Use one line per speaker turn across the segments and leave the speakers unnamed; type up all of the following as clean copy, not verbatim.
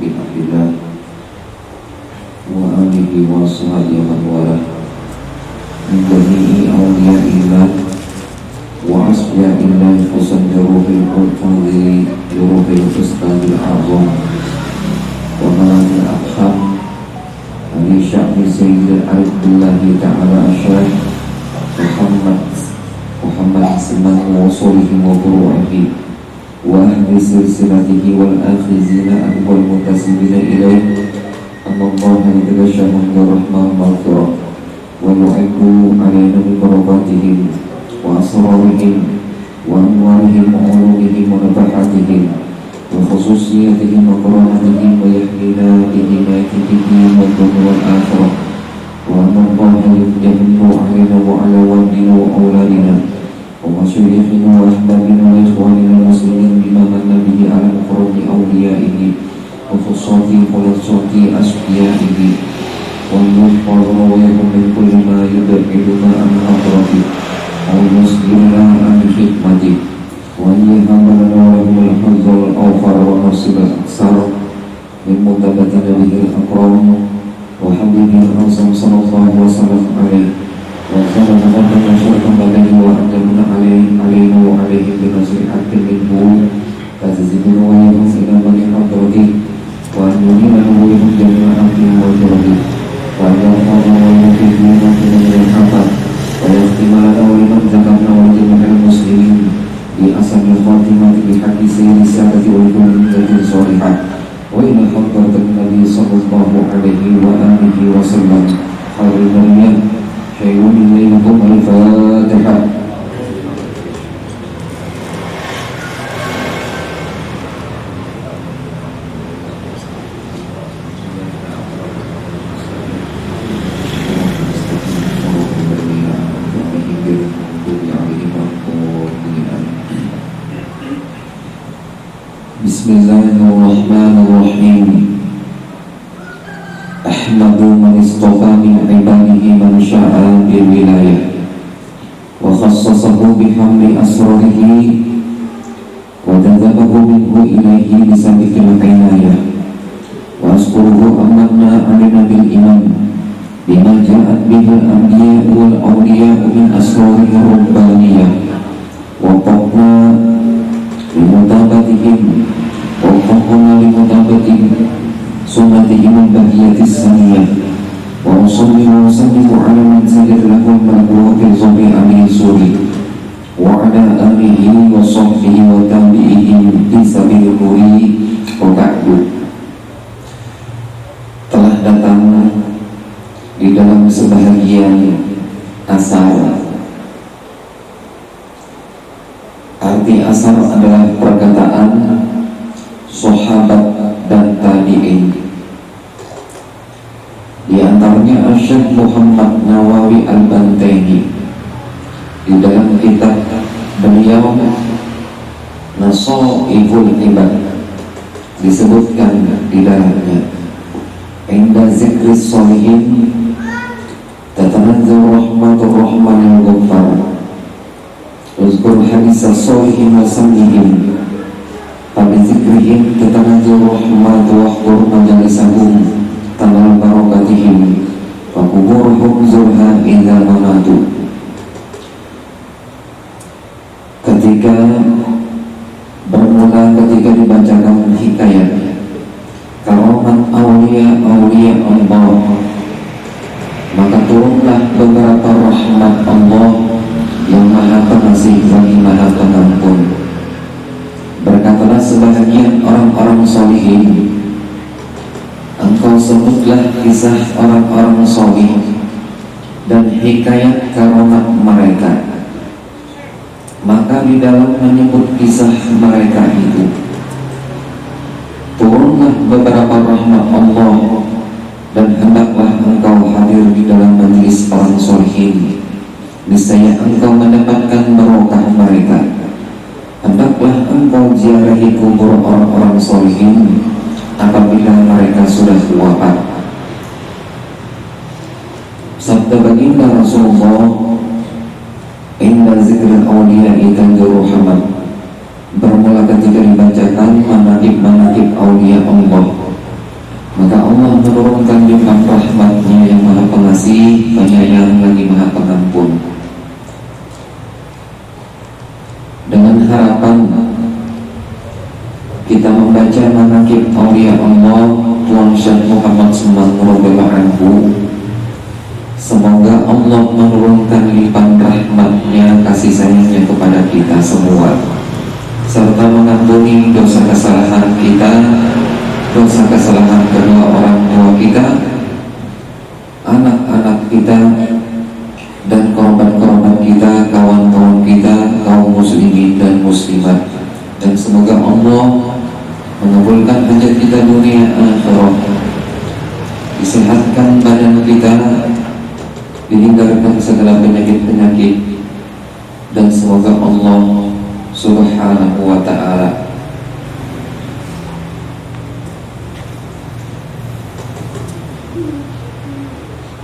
bin Abdillah wa alihi wa sahbihi wa man walah min jami'i awliyaillah wa asfiyaillah fusandiruhil qudfadili yuruhil ustadil azam wa malakil akham ali sya'ni sayyidil arifillahi ta'ala asyad Muhammad Sallallahu wa salihi wa buru'ihi wa ahli silsilatihi wal akhizina wal mutasimina ilaih Allah yadgasyamun birrahmah maghfirah wa yu'aiku alaina bi barakatihim wa asrarihim wa anwarihim wa ulumihim wa nafahatihim wa khususiyatihim wa qurahatihim wa yahdina bihidayatihim wa dunya wal akhirah wa Allah yadgasyamun alaina wa ala walidina wa auladina ومشايخنا وأحبابنا وإخواننا المسلمين بما من به على مقرب أوليائه وخصات خلاصات أصفيائه ويحفظ ويكون من كل ما يبعدنا عن حضرته أو يصلنا عن خدمته وأن يهب لنا ولهم الحظ الأوفر والنصيب الأكثر من متابعة نبيه الأكرم وحبيبه الأعظم صلى الله وسلم عليه وَقَالَ مَقَدَّمَ شَرْكًا بَلَيْهِ وَأَدَّمُنَا عَلَيْهِ وَعَلَيْهِ بِنَصْرِ حَقٍّ مِنْهُ فَتَزِدُونَ وَيَهُمْ إِلَى مَنِ حَضْرَتِهِ وَأَنْ يُنِينَ وَيَهُمْ جَمِيعَ أَمْرِهِ وَجَرَهِ وَأَنْ يَرْفَعَ وَيَهُمْ مِنَ الْحَفَظ وَيَخْتِمَ لَنَا وَلِمَنْ ذَكَرْنَا وَلِجَمِيعِ الْمُسْلِمِينَ بِأَحْسَنِ الْخَاتِمَةِ بِحَقِّ سَيِّدِ السَّادَةِ وَالْكُلِّيَّةِ الصَّالِحَةِ وَإِلَى حَضْرَةِ النَّبِيِّ صَلَّى اللَّهُ عَلَيْهِ وَآلِهِ وَسَلَّمَ خَيْرُ الْبَرِيَّةِ شيء منكم الفاتحة بسم الله الرحمن الرحيم أحمد من اصطفى من عباده من شاء بالولاية وخصصه بحمل أسراره وجذبه منه إليه بسبب العناية وأشكره أمنا علينا بالإيمان بما جاءت به الأنبياء والأولياء من أسراره الربانية وقفنا لمتابعتهم ووفقنا لمتابعتهم سنتهم البهية السنية وأصلي وأسلم على من سجد له المأمور في جميع من سوري وعلى آله وصحبه وتابعيهم في سبيل النور وبعد. Telah datang di dalam sebahagian asar. Arti asar adalah perkataan sahabat dan tabi'in. Di antaranya Syekh Muhammad Nawawi Al-Bantaini di dalam kitab beliau Nasaihul Ibad disebutkan di dalamnya inda zikris sholihin tatanazzalu rahmatur rahmanil ghaffar uzkur hadisa sholihin wa samihim fabizikrihim tatanazzalu rahmatu wahdur majalisahum tanal barakatihim wa kuburuhum zurha idza mamatu. Ketika dibacakan hikayat karamat aulia Allah, maka turunlah beberapa rahmat Allah yang maha pengasih lagi maha pengampun. Berkatalah sebahagian orang-orang sholihin, engkau sebutlah kisah orang-orang sholih dan hikayat karamat mereka. Maka di dalam menyebut kisah mereka itu turunlah beberapa rahmat Allah, dan hendaklah engkau hadir di dalam majelis orang sholihin, niscaya engkau mendapatkan barokah mereka. Hendaklah engkau ziarahi kubur orang-orang sholihin apabila mereka sudah wafat. Sabda baginda Rasulullah, inna zikril awliya'i tanzilu hamad, bermula ketika dibacakan manaqib-manaqib aulia Allah, Maka Allah menurunkan limpahan rahmat-Nya yang Maha Pengasih, Penyayang lagi Maha Pengampun. Dengan harapan kita membaca manaqib aulia Allah Tuan Syekh Muhammad Sembang radhiyallahu anhu, semoga Allah menurunkan limpahan rahmat-Nya, kasih sayang-Nya kepada kita semua, serta mengampuni dosa kesalahan kita, dosa kesalahan kedua orang tua kita, anak-anak kita, dan korban-korban kita, kawan-kawan kita, kaum muslimin dan muslimat. Dan semoga Allah mengabulkan hajat kita dunia akhirat, disehatkan badan kita, dihindarkan segala penyakit-penyakit, dan semoga Allah Subhanahu wa ta'ala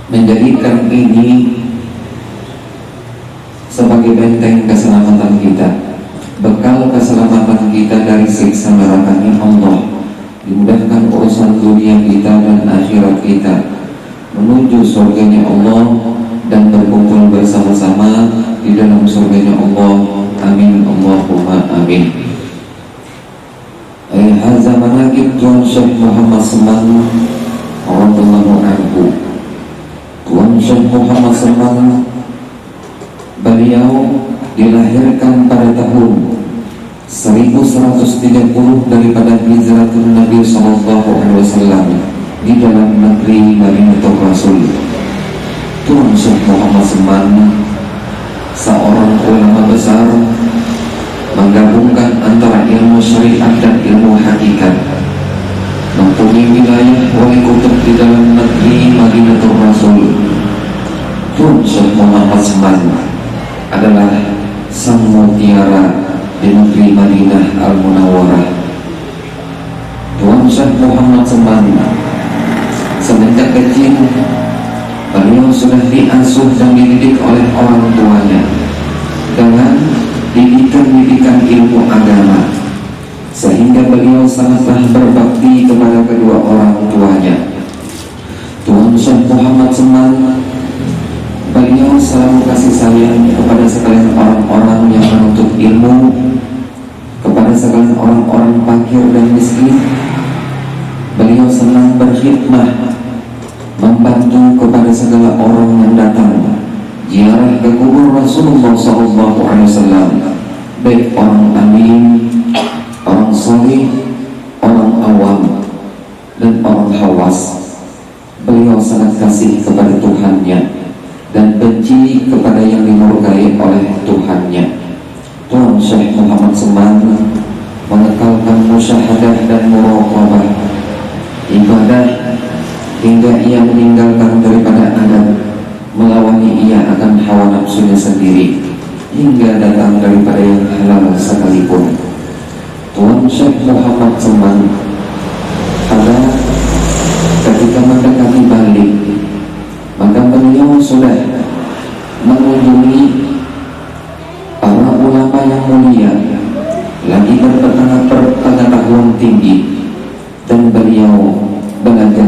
menjadikan ini sebagai benteng keselamatan kita, bekal keselamatan kita dari siksa nerakanya Allah, dimudahkan urusan dunia kita dan akhirat kita menuju surganya Allah dan berkumpul bersama-sama di dalam surganya Allah. Amin Allahumma amin. Hadza manaqib Tuan Syekh Muhammad Sembang radhiyallahu anhu. Tuan Syekh Muhammad Sembang, beliau dilahirkan pada tahun 1130 daripada hijratul Nabi SAW di dalam negeri Madinatul Rasul. Tuan Syekh Muhammad Sembang seorang ulama besar, menggabungkan antara ilmu syariat dan ilmu hakikat, mempunyai wilayah wali kutub di dalam negeri Madinatul Rasul. Tuan Syekh Muhammad Sembang adalah sang mutiara di negeri Madinah Al-Munawwarah. Tuan Syekh Muhammad Sembang semenjak kecil beliau sudah diasuh dan dididik oleh orang tuanya dengan didikan ilmu agama, sehingga beliau sangatlah berbakti kepada kedua orang tuanya. Tuan Syekh Muhammad Sembang, beliau selalu kasih sayang kepada sekalian orang-orang yang menuntut ilmu, kepada sekalian orang-orang fakir dan miskin. Beliau senang berkhidmah, membantu kepada segala orang yang datang ziarah ke kubur Rasulullah SAW, baik orang alim, orang salih, orang awam, dan orang hawas. Beliau sangat kasih kepada Tuhannya dan benci kepada yang dimurkai oleh Tuhannya. Tuan Syekh Muhammad Sembang mengekalkan musyahadah dan muraqabah, ibadah, hingga ia meninggalkan daripada adat, melawani ia akan hawa nafsunya sendiri, hingga datang daripada yang halal sekalipun. Tuan Syekh Muhammad Sembang pada ketika mendekati balik, maka beliau sudah mengunjungi para ulama yang mulia, lagi berpengetahuan tinggi, dan beliau belajar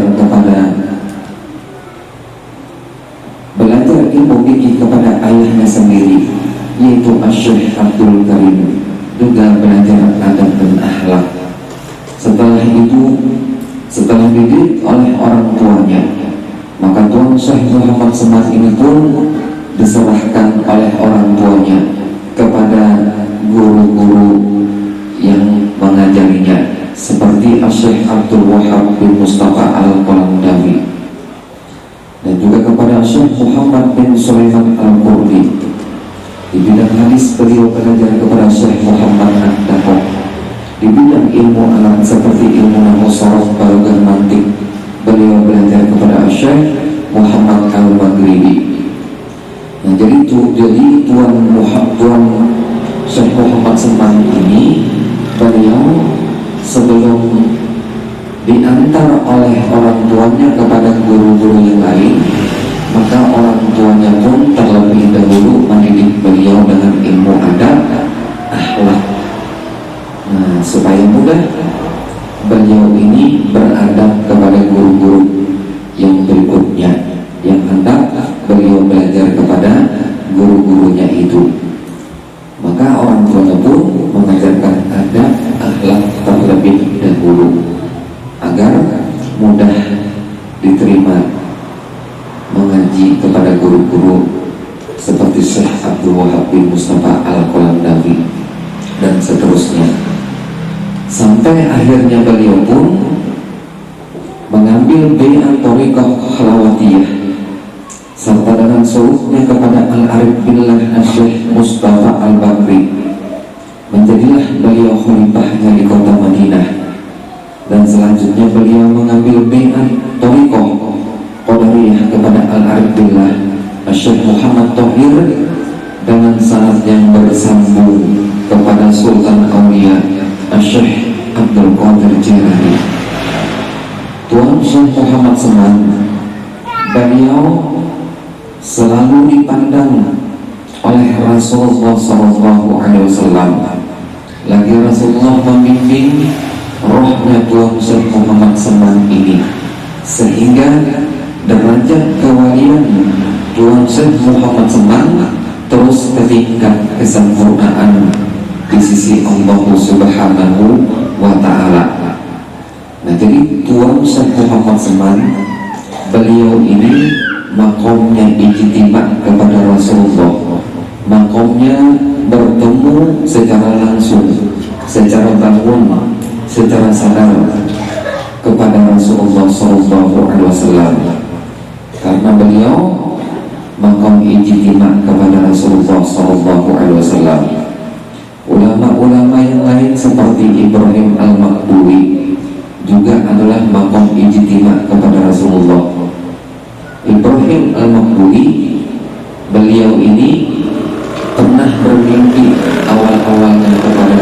ilmu fikih kepada ayahnya sendiri, yaitu Syekh Abdul Karim, juga belajar adab dan akhlak. Setelah itu, setelah dididik oleh orang tuanya, maka Tuan Syekh Muhammad Sembang ini pun diserahkan oleh orang tuanya kepada guru-guru yang mengajarinya, seperti Syekh Abdul Wahab bin Mustafa Al-Qalandawi, dan juga kepada Syekh Muhammad bin Sulaiman Al-Qurdi. Di bidang hadis beliau belajar kepada Syekh Muhammad Ad-Daqaq. Di bidang ilmu alam seperti ilmu nahwu saraf, balaghah, mantiq, beliau belajar kepada Syekh Muhammad Al-Maghribi. Nah, jadi Tuan Syekh Muhammad Sembang ini, beliau sebelum diantar oleh orang tuanya kepada guru-guru yang lain, maka orang tuanya pun terlebih dahulu mendidik beliau dengan ilmu adab, akhlak. Nah, supaya mudah beliau ini beradab kepada guru sampai akhirnya beliau pun mengambil bai'at thariqah khalawatiyah serta dengan suluknya kepada Al-Arif Billah Syekh Mustafa Al-Bakri. Menjadilah beliau khalifahnya di kota Madinah, dan selanjutnya beliau mengambil bai'at thariqah qadariyah kepada Al-Arif Billah Syekh Muhammad Thohir dengan sanad yang bersambung kepada Sultan Aulia Syekh Abdul Qadir Jilani. Tuan Syekh Muhammad Seman, beliau selalu dipandang oleh Rasulullah SAW. Lagi Rasulullah membimbing rohnya Tuan Syekh Muhammad Seman ini, sehingga derajat kewalian Tuan Syekh Muhammad Seman terus ke tingkat kesempurnaan di sisi Allah Subhanahu wa Ta'ala. Nah, jadi Tuan Syekh Muhammad Seman, beliau ini makomnya ijtima' kepada Rasulullah, makomnya bertemu secara langsung, secara bangun, secara sadar kepada Rasulullah SAW. Karena beliau makom ijtima' kepada Rasulullah SAW. Ulama-ulama yang lain seperti Ibrahim Al-Maqbuli juga adalah makom ijtima' kepada Rasulullah. Ibrahim Al-Maqbuli, beliau ini pernah bermimpi awal-awalnya kepada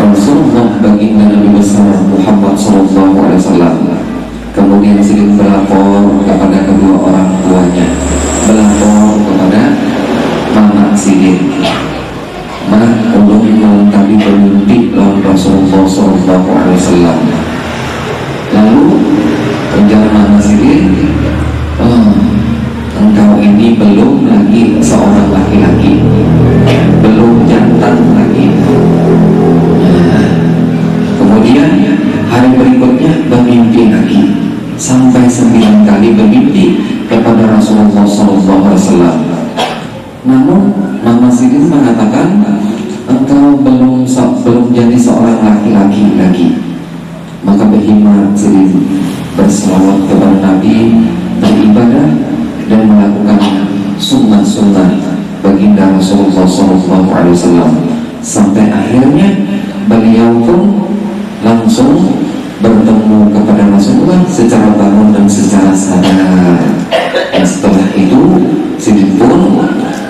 Rasulullah baginda Nabi besar Muhammad SAW. Kemudian sering berlapor kepada kedua orang tuanya, berlapor kepada Mama Sidin, ulun tadi bermimpi lawan Rasulullah SAW. Lalu ujar Mama Sidin, engkau ini belum lagi seorang laki-laki, belum jantan lagi. Kemudian hari berikutnya bermimpi lagi, sampai 9 kali bermimpi kepada Rasulullah SAW. Namun Mama Sidin mengatakan, engkau belum jadi seorang laki-laki lagi. Maka berhimmat Sidin berselawat kepada Nabi, beribadah dan melakukan sunnah-sunnah baginda Rasulullah SAW, sampai akhirnya beliau pun langsung bertemu kepada Rasulullah secara bangun dan secara sadar. Dan setelah itu Sidin pun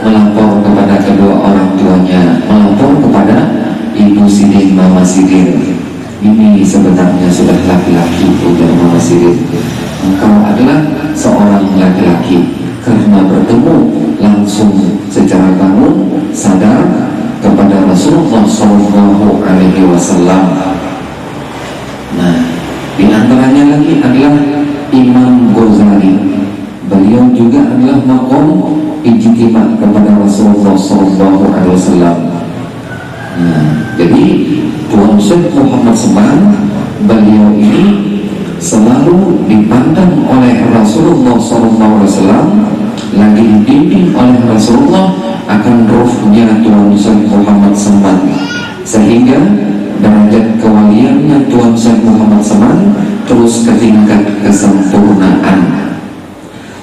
melapor kepada kedua orang tuanya, melapor kepada Ibu Sidin, Mama Sidin. Ini sebenarnya sudah laki-laki, ujar Mama Sidin. Engkau adalah seorang laki-laki karena bertemu langsung secara bangun sadar kepada Rasulullah SAW. Nah, di antaranya lagi adalah Imam Ghazali. Beliau juga adalah makom ijtima' kepada Rasulullah SAW. Nah, jadi Tuan Syekh Muhammad Seman, beliau ini selalu dipandang oleh Rasulullah SAW, lagi dibimbing oleh Rasulullah akan rohnya Tuan Syekh Muhammad Seman, sehingga derajat kewaliannya Tuan Syekh Muhammad Seman terus ke tingkat kesempurnaan.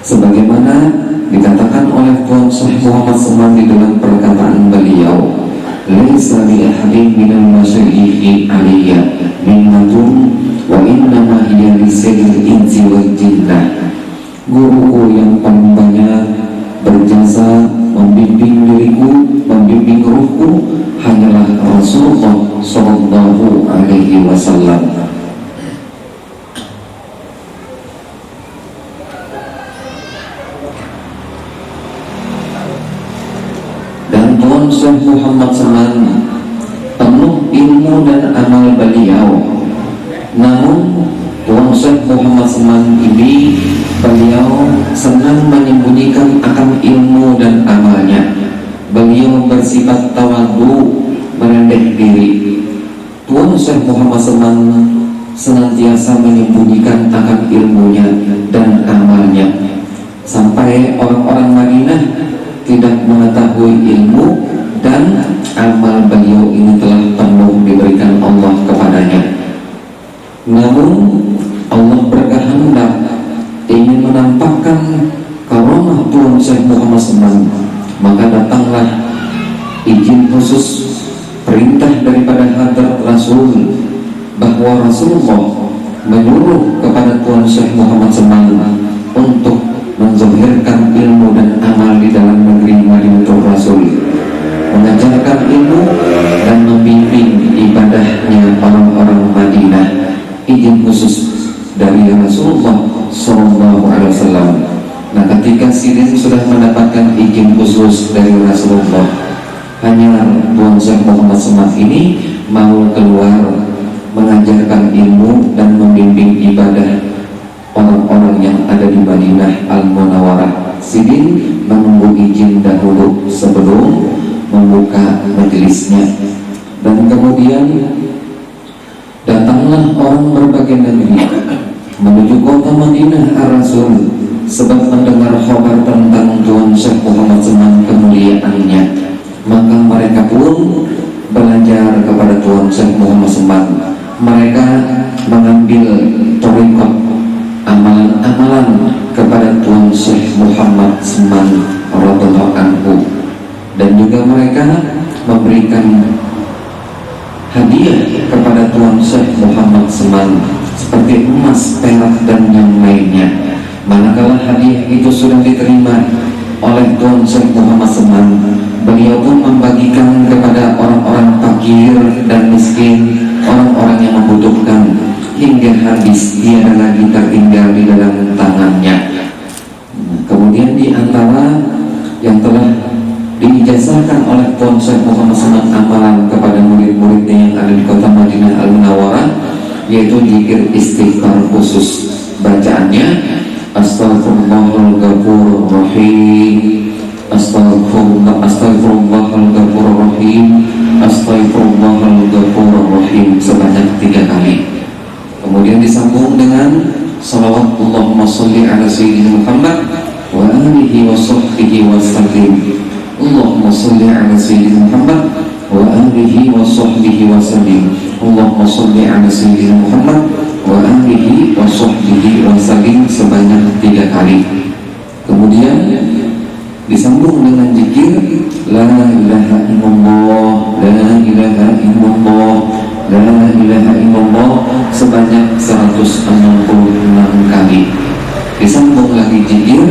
Sebagaimana dikatakan oleh Tuan Syekh Muhammad Seman di dalam perkataan beliau, laisa bi ahadin minal masyayikhi aliyya minnatun wa innama hiya li sayyidil insi wal jinnah. Guruku yang paling banyak berjasa membimbing diriku, membimbing ruhku hanyalah Rasulullah Sallallahu Alaihi Wasallam. Dan Tuan Syekh Muhammad Seman penuh ilmu dan amal beliau. Namun Tuan Syekh Muhammad Seman ini, beliau senang menyembunyikan akan ilmu dan amalnya. Beliau bersifat tawadhu, merendah diri. Tuan Syekh Muhammad Seman senantiasa menyembunyikan akan ilmunya dan amalnya, sampai orang-orang Madinah tidak mengetahui ilmu dan amal beliau ini telah penuh diberikan Allah kepadanya. Namun Allah berkehendak ingin menampakkan karamah Tuhan Syekh Muhammad SAW, maka datanglah izin khusus, perintah daripada hadrat Rasul, bahwa Rasulullah menyuruh kepada Tuhan Syekh Muhammad SAW untuk menzahirkan ilmu dan amal di dalam negeri Madinatul Rasul, mengajarkan ilmu dan membimbing ibadahnya orang-orang Madinah. Izin khusus dari Rasulullah SAW. Nah, ketika Sirin sudah mendapatkan izin khusus dari Rasulullah, hanya Tuhan Syekh Muhammad SAW ini mau keluar mengajarkan ilmu dan membimbing ibadah orang-orang yang ada di Madinah Al-Munawwarah. Sirin menunggu izin dahulu sebelum membuka majelisnya. Dan kemudian datanglah orang berbagai negeri menuju kota Madinah Ar-Rasul, sebab mendengar kabar tentang Tuhan Syekh Muhammad SAW kemuliaannya. Maka mereka pun belajar kepada Tuhan Syekh Muhammad SAW. Mereka mengambil thariqat, amalan-amalan kepada Tuhan Syekh Muhammad SAW radhiyallahu anhu. Dan juga mereka memberikan hadiah kepada Tuhan Syekh Muhammad SAW seperti emas, perak, dan yang lainnya. Manakala hadiah itu sudah diterima oleh Tuhan Syekh Muhammad SAW, beliau pun membagikan kepada orang-orang fakir dan miskin, orang-orang yang membutuhkan, hingga habis tiada lagi tertinggal di dalam tangannya. Kemudian di antara yang telah diijazahkan oleh Tuhan Syekh Muhammad SAW amalan kepada murid-muridnya yang ada di kota Madinah Al-Munawwarah, yaitu zikir istighfar khusus. Bacaannya Astaghfirullahal Ghafurur Rahim, Astaghfirullahal Ghafurur Rahim, Astaghfirullahal Ghafurur Rahim sebanyak 3 kali. Kemudian disambung dengan salawat Allahumma sholli ala sayyidina Muhammad wa alihi wa sahbihi wa sallim. Allahumma sholli ala sayyidina Muhammad wa alihi wa sahbihi wa sallim. Allahumma sholli ala sayyidina Muhammad wa alihi wa sahbihi wa sallim sebanyak 3 kali. Kemudian disambung dengan zikir la ilaha illallah, la ilaha illallah, la ilaha illallah sebanyak 166 kali. Disambung lagi zikir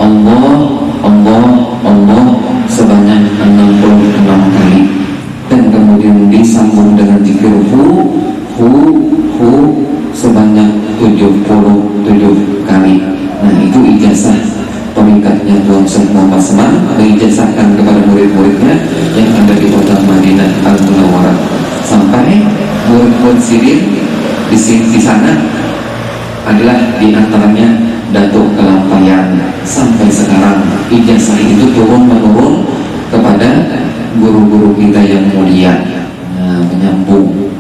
Allah, Allah, Allah sebanyak 66 kali. Dan kemudian disambung dengan zikir hu sebanyak 77 kali. Nah, itu ijazah thariqatnya Tuhan Syekh Muhammad SAW, mengijazahkan kepada murid-muridnya yang ada di kota Madinah Al-Munawwarah. Sampai murid-murid Sirin di sana adalah di antaranya Datuk Kelampayan. Sampai sekarang ijazah itu turun-menurun kepada guru-guru kita yang mulia. Nah, menyambung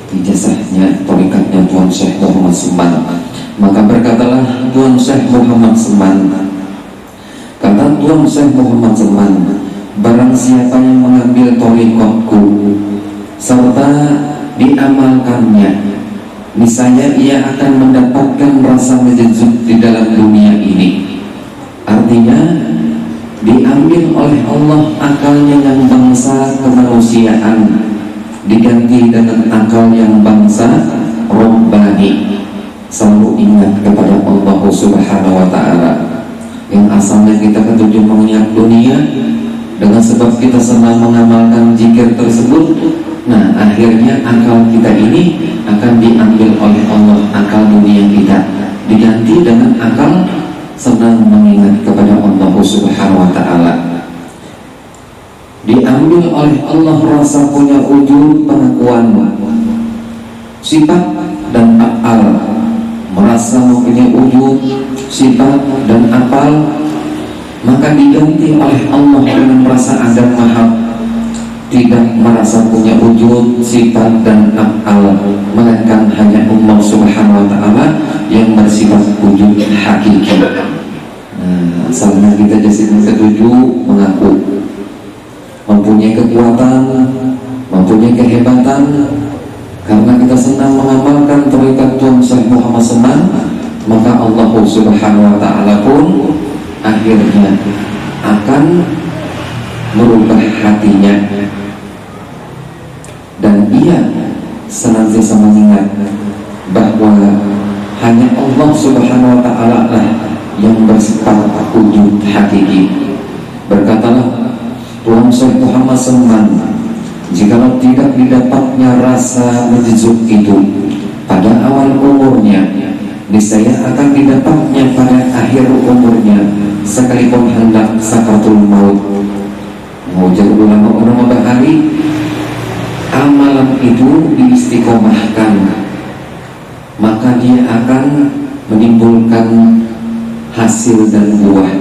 ijazahnya thariqatnya Tuhan Syekh Muhammad SAW. Maka berkatalah Tuhan Syekh Muhammad SAW, kata Tuhan Syekh Muhammad SAW, barang siapa yang mengambil thariqatku serta diamalkannya, niscaya ia akan mendapatkan rasa mejejut di dalam dunia ini. Artinya diambil oleh Allah akalnya yang bangsa kemanusiaan, diganti dengan akal yang bangsa Rabbani. Selalu ingat kepada Allah Subhanahu wa ta'ala. Yang asalnya kita ketujuh mengingat dunia, dengan sebab kita senang mengamalkan zikir tersebut, nah akhirnya akal kita ini akan diambil oleh Allah, akal dunia kita diganti dengan akal senang mengingat kepada Allah Subhanahu wa ta'ala. Diambil oleh Allah rasa punya wujud, pengakuan, sifat dan af'al, merasa mempunyai wujud, sifat dan af'al, maka diganti oleh Allah dengan merasa ada mahab, tidak merasa punya wujud, sifat dan af'al, melainkan hanya Allah Subhanahu wa ta'ala yang bersifat wujud hakiki. Nah, asalnya kita jadi ketujuh mengaku mempunyai kekuatan, mempunyai kehebatan, karena kita senang mengamalkan tarikat Tuan Syekh Muhammad Seman, maka Allah Subhanahu wa Ta'ala pun akhirnya akan merubah hatinya, dan ia senantiasa mengingat bahwa hanya Allah Subhanahu wa Ta'ala lah yang bersifat wujud hakiki. Berkatalah Tuan Syekh Muhammad Seman, jikalau tidak didapatnya rasa menjejuk itu pada awal umurnya, niscaya akan didapatnya pada akhir umurnya, sekalipun hendak sakaratul maut. Mengujar ulama bahari, amalan itu diistiqomahkan, maka dia akan menimbulkan hasil dan buah.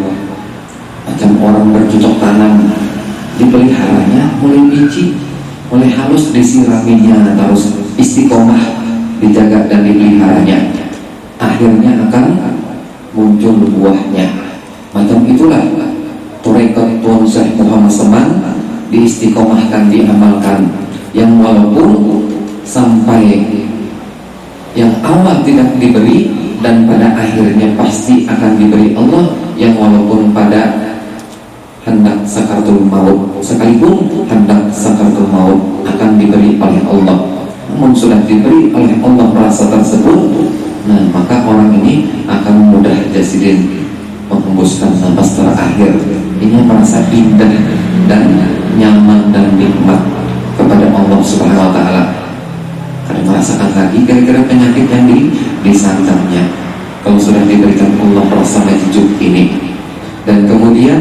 Macam orang bercocok tanam, dipeliharanya mulai biji, mulai halus disiraminya, terus istiqomah dijaga dan dipeliharanya, akhirnya akan muncul buahnya. Macam itulah tarekat Tuan Syekh Muhammad Seman diistiqomahkan, diamalkan, yang walaupun sampai yang awal tidak diberi dan pada akhirnya pasti akan diberi Allah, yang walaupun pada hendak sakaratul maut, sekalipun hendak sakaratul maut akan diberi oleh Allah. Namun sudah diberi oleh Allah rasa tersebut, nah maka orang ini akan mudah jasidin menghembuskan nafas terakhir. Ini merasa indah dan nyaman dan nikmat kepada Allah Subhanahu wa Ta'ala, karena merasakan lagi gara-gara penyakit yang disandarnya. Kalau sudah diberikan Allah rasa menjejuk ini, dan kemudian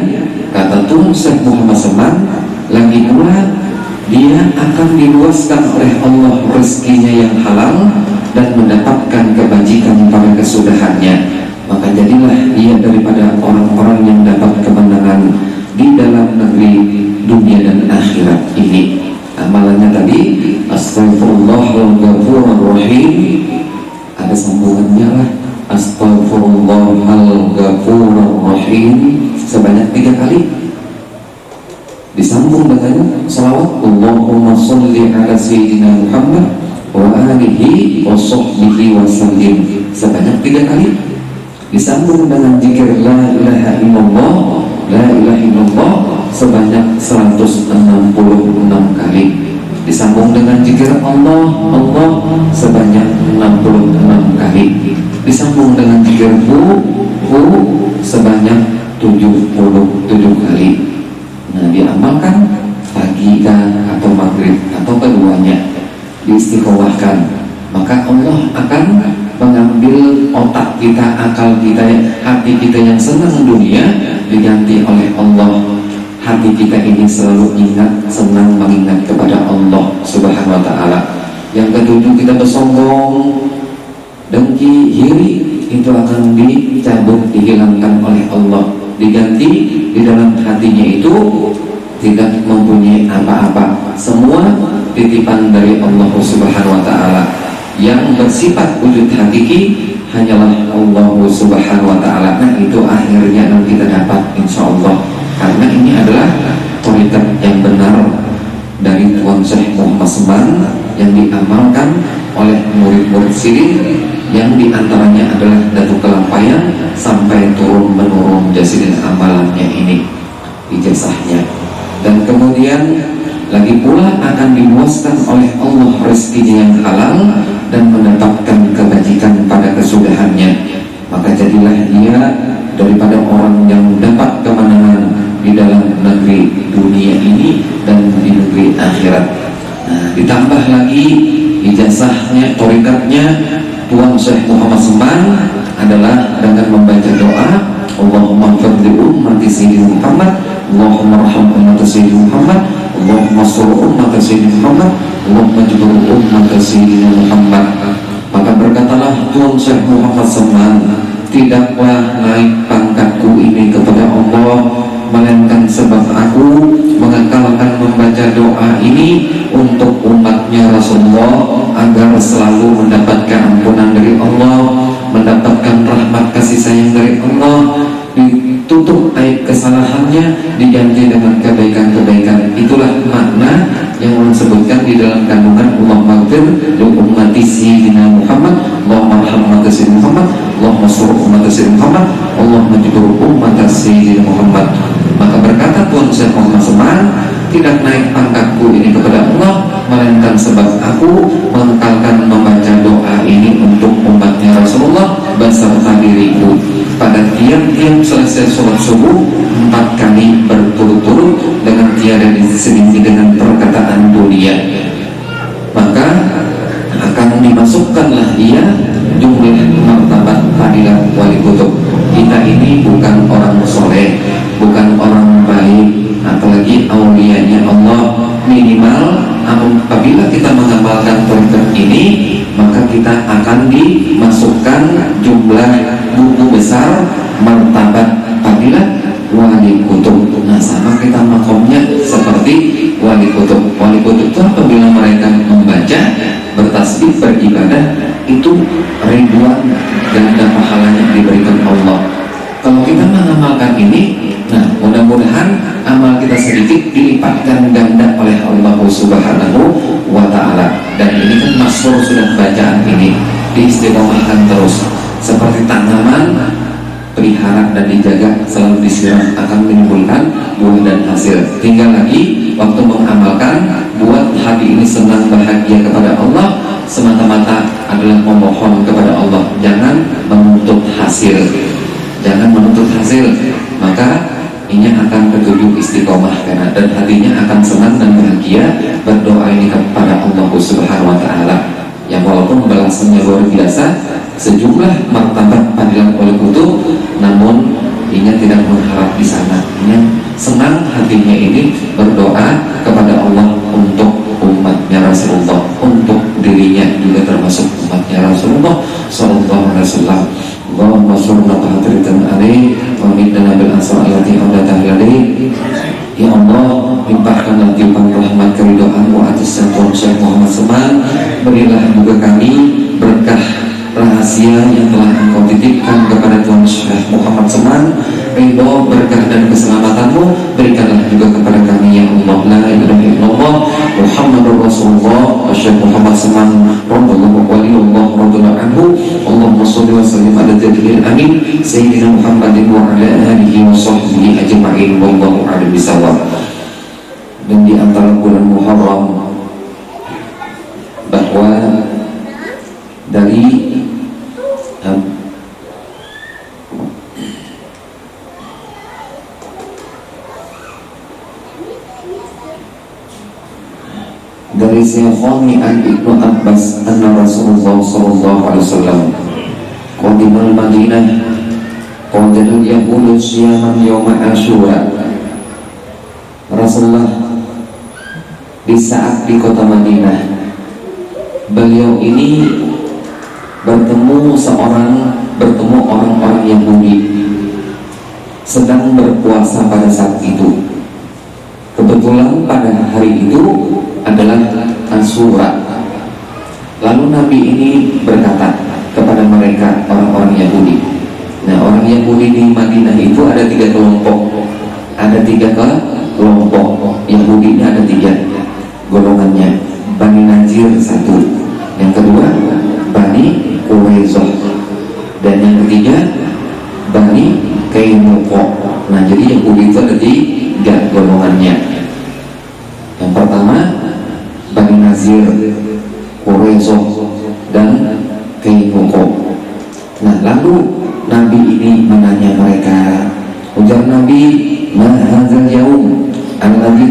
kata Tuan Syekh Muhammad Seman lagi pula, dia akan diluaskan oleh Allah rezekinya yang halal dan mendapatkan kebajikan pada kesudahannya. Maka jadilah ia daripada orang-orang yang dapat kemenangan di dalam negeri dunia dan akhirat ini. Amalannya tadi Astaghfirullahalghafururrahim, ada sambungannya lah, Astaghfirullahalghafururrahim sebanyak 3 kali, disambung dengan salawat Allahumma sholli ala sayyidina Muhammad wa alihi wa sahbihi wa sallim sebanyak 3 kali, disambung dengan zikir la ilaha illallah, la ilaha illallah sebanyak 166 kali, disambung dengan zikir Allah Allah sebanyak 66 kali, disambung dengan zikir hu sebanyak 77 kali. Nah, diamalkan pagi atau maghrib atau keduanya, diistiqomahkan, maka Allah akan mengambil otak kita, akal kita, hati kita yang senang dunia diganti oleh Allah. Hati kita ini selalu ingat, senang mengingat kepada Allah Subhanahu wa Ta'ala. Yang ketujuh, kita bersombong, dengki, iri, itu akan dicabut, dihilangkan oleh Allah, diganti di dalam hatinya itu tidak mempunyai apa-apa, semua titipan dari Allah Subhanahu wa Ta'ala. Yang bersifat wujud hakiki hanyalah Allah Subhanahu wa Ta'ala. Nah, itu akhirnya yang kita dapat insya Allah, karena ini adalah tarekat yang benar dari Tuan Syekh Muhammad Seman yang diamalkan oleh murid-murid siring, yang diantaranya adalah Datuk Kelampayan sampai turun menurun jasidin amalannya ini, ijazahnya. Dan kemudian lagi pula akan dimuaskan oleh Allah rezekinya yang halal dan mendapatkan kebajikan pada kesudahannya. Maka jadilah dia daripada orang yang dapat kemenangan di dalam negeri dunia ini dan di negeri akhirat. Nah, ditambah lagi ijazahnya, tarekatnya Tuan Syekh Muhammad Seman adalah dengan membaca doa Allahumma fadli ummati sayyidina Muhammad, Allahumma raham ummati sayyidina Muhammad, Allahumma sur ummati sayyidina Muhammad, Allahumma jibur ummati sayyidina Muhammad. Maka berkatalah Tuan Syekh Muhammad Seman, tidaklah naik pangkatku ini kepada Allah, melainkan sebab aku mengekalkan membaca doa ini untuk umatnya Rasulullah agar selalu mendapatkan ampunan dari Allah, mendapatkan rahmat kasih sayang dari Allah, ditutup aib kesalahannya, diganti dengan kebaikan-kebaikan. Itulah makna yang disebutkan di dalam kandungan Allah maghfir li ummati sayyidina Muhammad, Allahumma arham umat sayyidina Muhammad, Allahumma sur umat sayyidina Muhammad, Allahumma jibur umat sayyidina Muhammad. Maka berkata Tuan Syekh Muhammad Seman, tidak naik pangkatku ini kepada Allah, melainkan sebab aku mengekalkan membaca doa ini untuk umatnya Rasulullah beserta diriku pada tiap-tiap selesai sholat subuh 4 kali berturut-turut dengan tiada diselingi dengan perkataan dunia. Maka akan dimasukkanlah ia jumlah martabat fadilah wali kutub. Kita ini bukan orang soleh, bukan orang baik, apalagi aulianya Allah. Minimal apabila kita mengamalkan perintah ini, maka kita akan dimasukkan jumlah buku besar martabat fadilah wali kutub. Nah, sama kita makomnya seperti wali kutub. Wali kutub itu apabila mereka membaca, bertasbih, beribadah, itu ribuan ganda pahalanya diberikan Allah. Kalau kita mengamalkan ini, nah mudah-mudahan amal kita sedikit dilipatkan ganda oleh Allah Subhanahu wa Ta'ala. Dan ini kan masyhur sudah bacaan ini, diistiqomahkan terus. Seperti tanaman, pelihara dan dijaga, selalu disiram, akan menimbulkan buah dan hasil. Tinggal lagi waktu mengamalkan, buat hati ini senang bahagia kepada Allah, semata-mata adalah memohon kepada Allah. Jangan menuntut hasil, jangan menuntut hasil, maka ini akan tertuju istiqomah karena, dan hatinya akan senang dan bahagia berdoa ini kepada Allah Subhanahu wa Ta'ala. Yang walaupun balasannya luar biasa, sejumlah martabat panggilan oleh kutub, namun ini tidak mengharap di sana. Ini senang hatinya ini berdoa kepada Allah untuk umatnya Rasulullah, untuk dirinya juga termasuk umatnya Rasulullah Sallallahu Alaihi Wasallam. Allahumma surna pahatritan alaih wa midna bil asra'ilati awdatah alaih. Ya Allah, limpahkanlah tiupan rahmat keridhaan-Mu atas Tuan Syekh Muhammad Seman. Berilah juga kami berkah rahasia yang telah Engkau titipkan kepada Tuan Syekh Muhammad Seman. Ridho, berkah dan keselamatan-Mu berikanlah juga kepada kami, ya Allah. La ilaha illallah Muhammadur Rasulullah. Syekh Muhammad Seman radhiyallahu waliyullah radhiyallahu anhu. Allahumma shalli wa sallim ala jadil amin sayyidina Muhammadin wa ala alihi wa sahbihi ajma'in. Wallahu a'lam bishawab. Dan di antara bulan Muharram, bahwa dari Syekhoni an Ibnu Abbas anna Rasulullah sallallahu alaihi wasallam qadimal Madinah qadal yaqulu siyaman yawma Asyura. Rasulullah di saat di kota Madinah, beliau ini bertemu orang-orang Yahudi sedang berpuasa pada saat itu. Kebetulan pada hari itu adalah Asyura. Lalu Nabi ini berkata kepada mereka, orang-orang Yahudi. Nah, orang Yahudi di Madinah itu ada 3 kelompok. Ada 3 kelompok Yahudi, ada 3 golongannya. Bani Najir 1, yang kedua Bani Quraisyah, dan yang ketiga Bani Qainuqa. Nah, jadi Yahudi itu ada 3 golongannya. Yang pertama Bani Nazir, Quraisyah, dan Qainuqa. Nah, lalu Nabi ini menanya mereka, ujar Nabi, ma hadzal yaum alladzi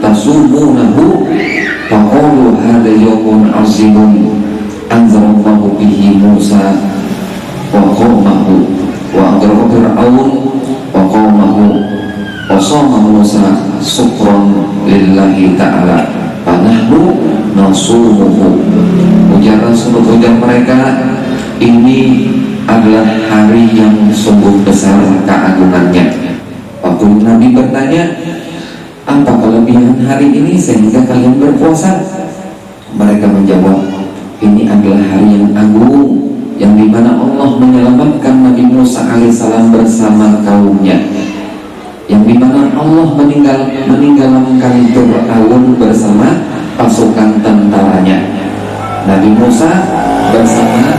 tasumunahu faqalu hadza yawmun azimun anzalallahu bihi Musa wa qaumahu wa adraka Fir'aun wa qaumahu wa sama Musa syukran lillahi ta'ala panahnu nasumuhu. Ujar mereka, ini adalah hari yang sungguh besar keagungannya. Waktu Nabi bertanya, apa kelebihan hari ini sehingga kalian berpuasa? Mereka menjawab, ini adalah hari yang agung, yang dimana Allah menyelamatkan Nabi Musa alaihissalam bersama kaumnya, yang dimana Allah meninggalkan Fir'aun bersama pasukan tentaranya. Nabi Musa bersama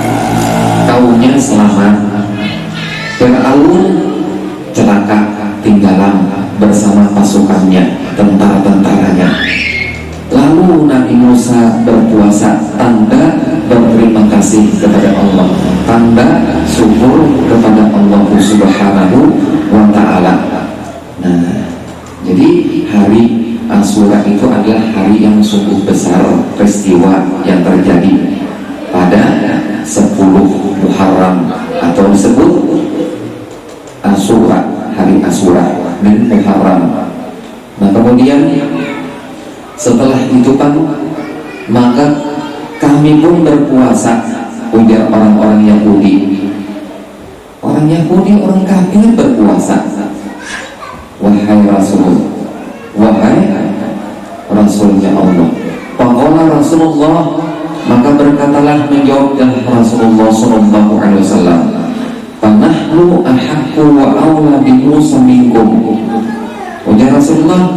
kaumnya selamat. Fir'aun celaka tinggalan bersama pasukannya, tentara-tentaranya. Lalu Nabi Musa berpuasa, tanda berterima kasih kepada Allah, tanda syukur kepada Allah Subhanahu wa Ta'ala. Nah, jadi hari Asyura itu adalah hari yang sungguh besar, peristiwa yang terjadi pada 10 Muharram atau disebut Asyura, hari Asyura min Muharram. Nah, kemudian setelah itu kan maka kami pun berpuasa, ujar orang-orang Yahudi. Orang Yahudi, orang kafir berpuasa. Wahai Rasul, wahai Rasulnya Allah. Faqala Rasulullah, maka berkatalah menjawablah Rasulullah sallallahu alaihi wasallam, "Fanahnu ahaqqu wa aula bi Musa minkum." Ujar Rasulullah,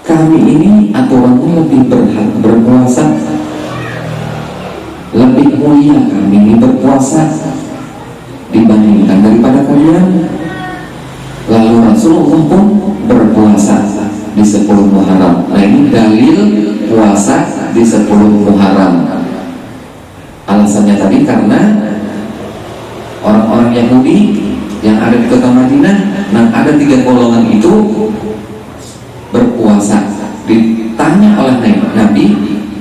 kami ini aturannya lebih berhak berpuasa, lebih mulia kami ini berpuasa dibandingkan daripada kalian. Lalu Rasulullah pun berpuasa di 10 Muharram. Nah, ini dalil puasa di 10 Muharram. Alasannya tadi karena orang-orang Yahudi yang ada di kota Madinah, nah ada 3 golongan itu berpuasa. Ditanya oleh Nabi,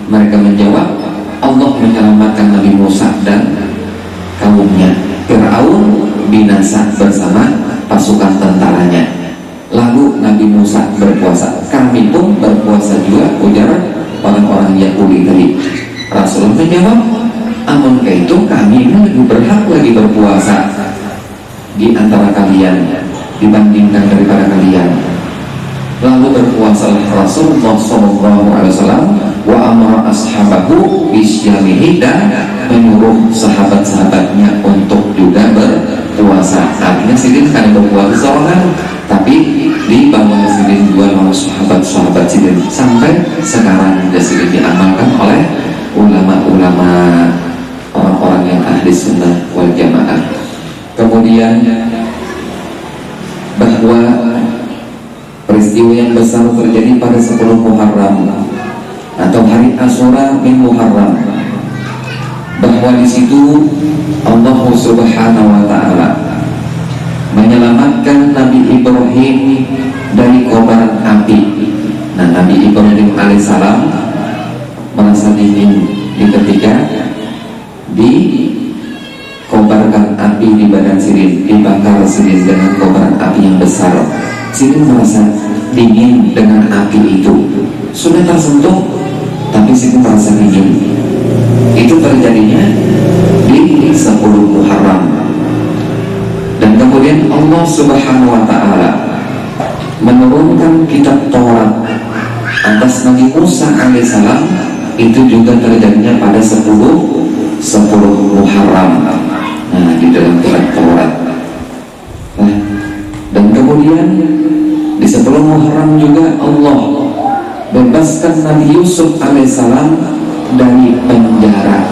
mereka menjawab, Allah menyelamatkan Nabi Musa dan kaumnya. Fir'aun binasa bersama pasukan tentaranya. Lalu Nabi Musa berpuasa. Kami pun berpuasa juga, ujar orang-orang Yahudi tadi. Rasulullah menjawab, amun itu kami ini lebih berhak lagi berpuasa di antara kalian dibandingkan daripada kalian. Lalu berpuasalah Rasulullah SAW wa amara ashabahu bisyamihi, dan menyuruh sahabat-sahabatnya untuk juga berpuasa. Artinya sidin kan berpuasa seorang, tapi di bawah sidin juga oleh sahabat-sahabat sidin sampai sekarang juga sidin diamalkan oleh ulama-ulama, orang-orang yang ahli sunnah wal jamaah. Kemudian bahwa peristiwa yang besar terjadi pada 10 Muharram atau hari Asyura min Muharram, bahwa di situ Allah Subhanahu wa Ta'ala menyelamatkan Nabi Ibrahim dari kobaran api. Nah, Nabi Ibrahim alaihissalam merasa dingin di ketika dikobarkan api di badan Sirin, dibakar Sirin dengan kobaran api yang besar. Sirin merasa dingin dengan api itu, sudah tersentuh tapi Sirin merasa dingin. Itu terjadinya di 10 Muharram. Dan kemudian Allah Subhanahu wa Ta'ala menurunkan kitab Taurat atas Nabi Musa alaihissalam. Itu juga terjadinya pada 10 Muharram. Nah, di dalam kitab Taurat. Nah, dan kemudian di 10 Muharram juga Allah bebaskan Nabi Yusuf alaihissalam dari penjara.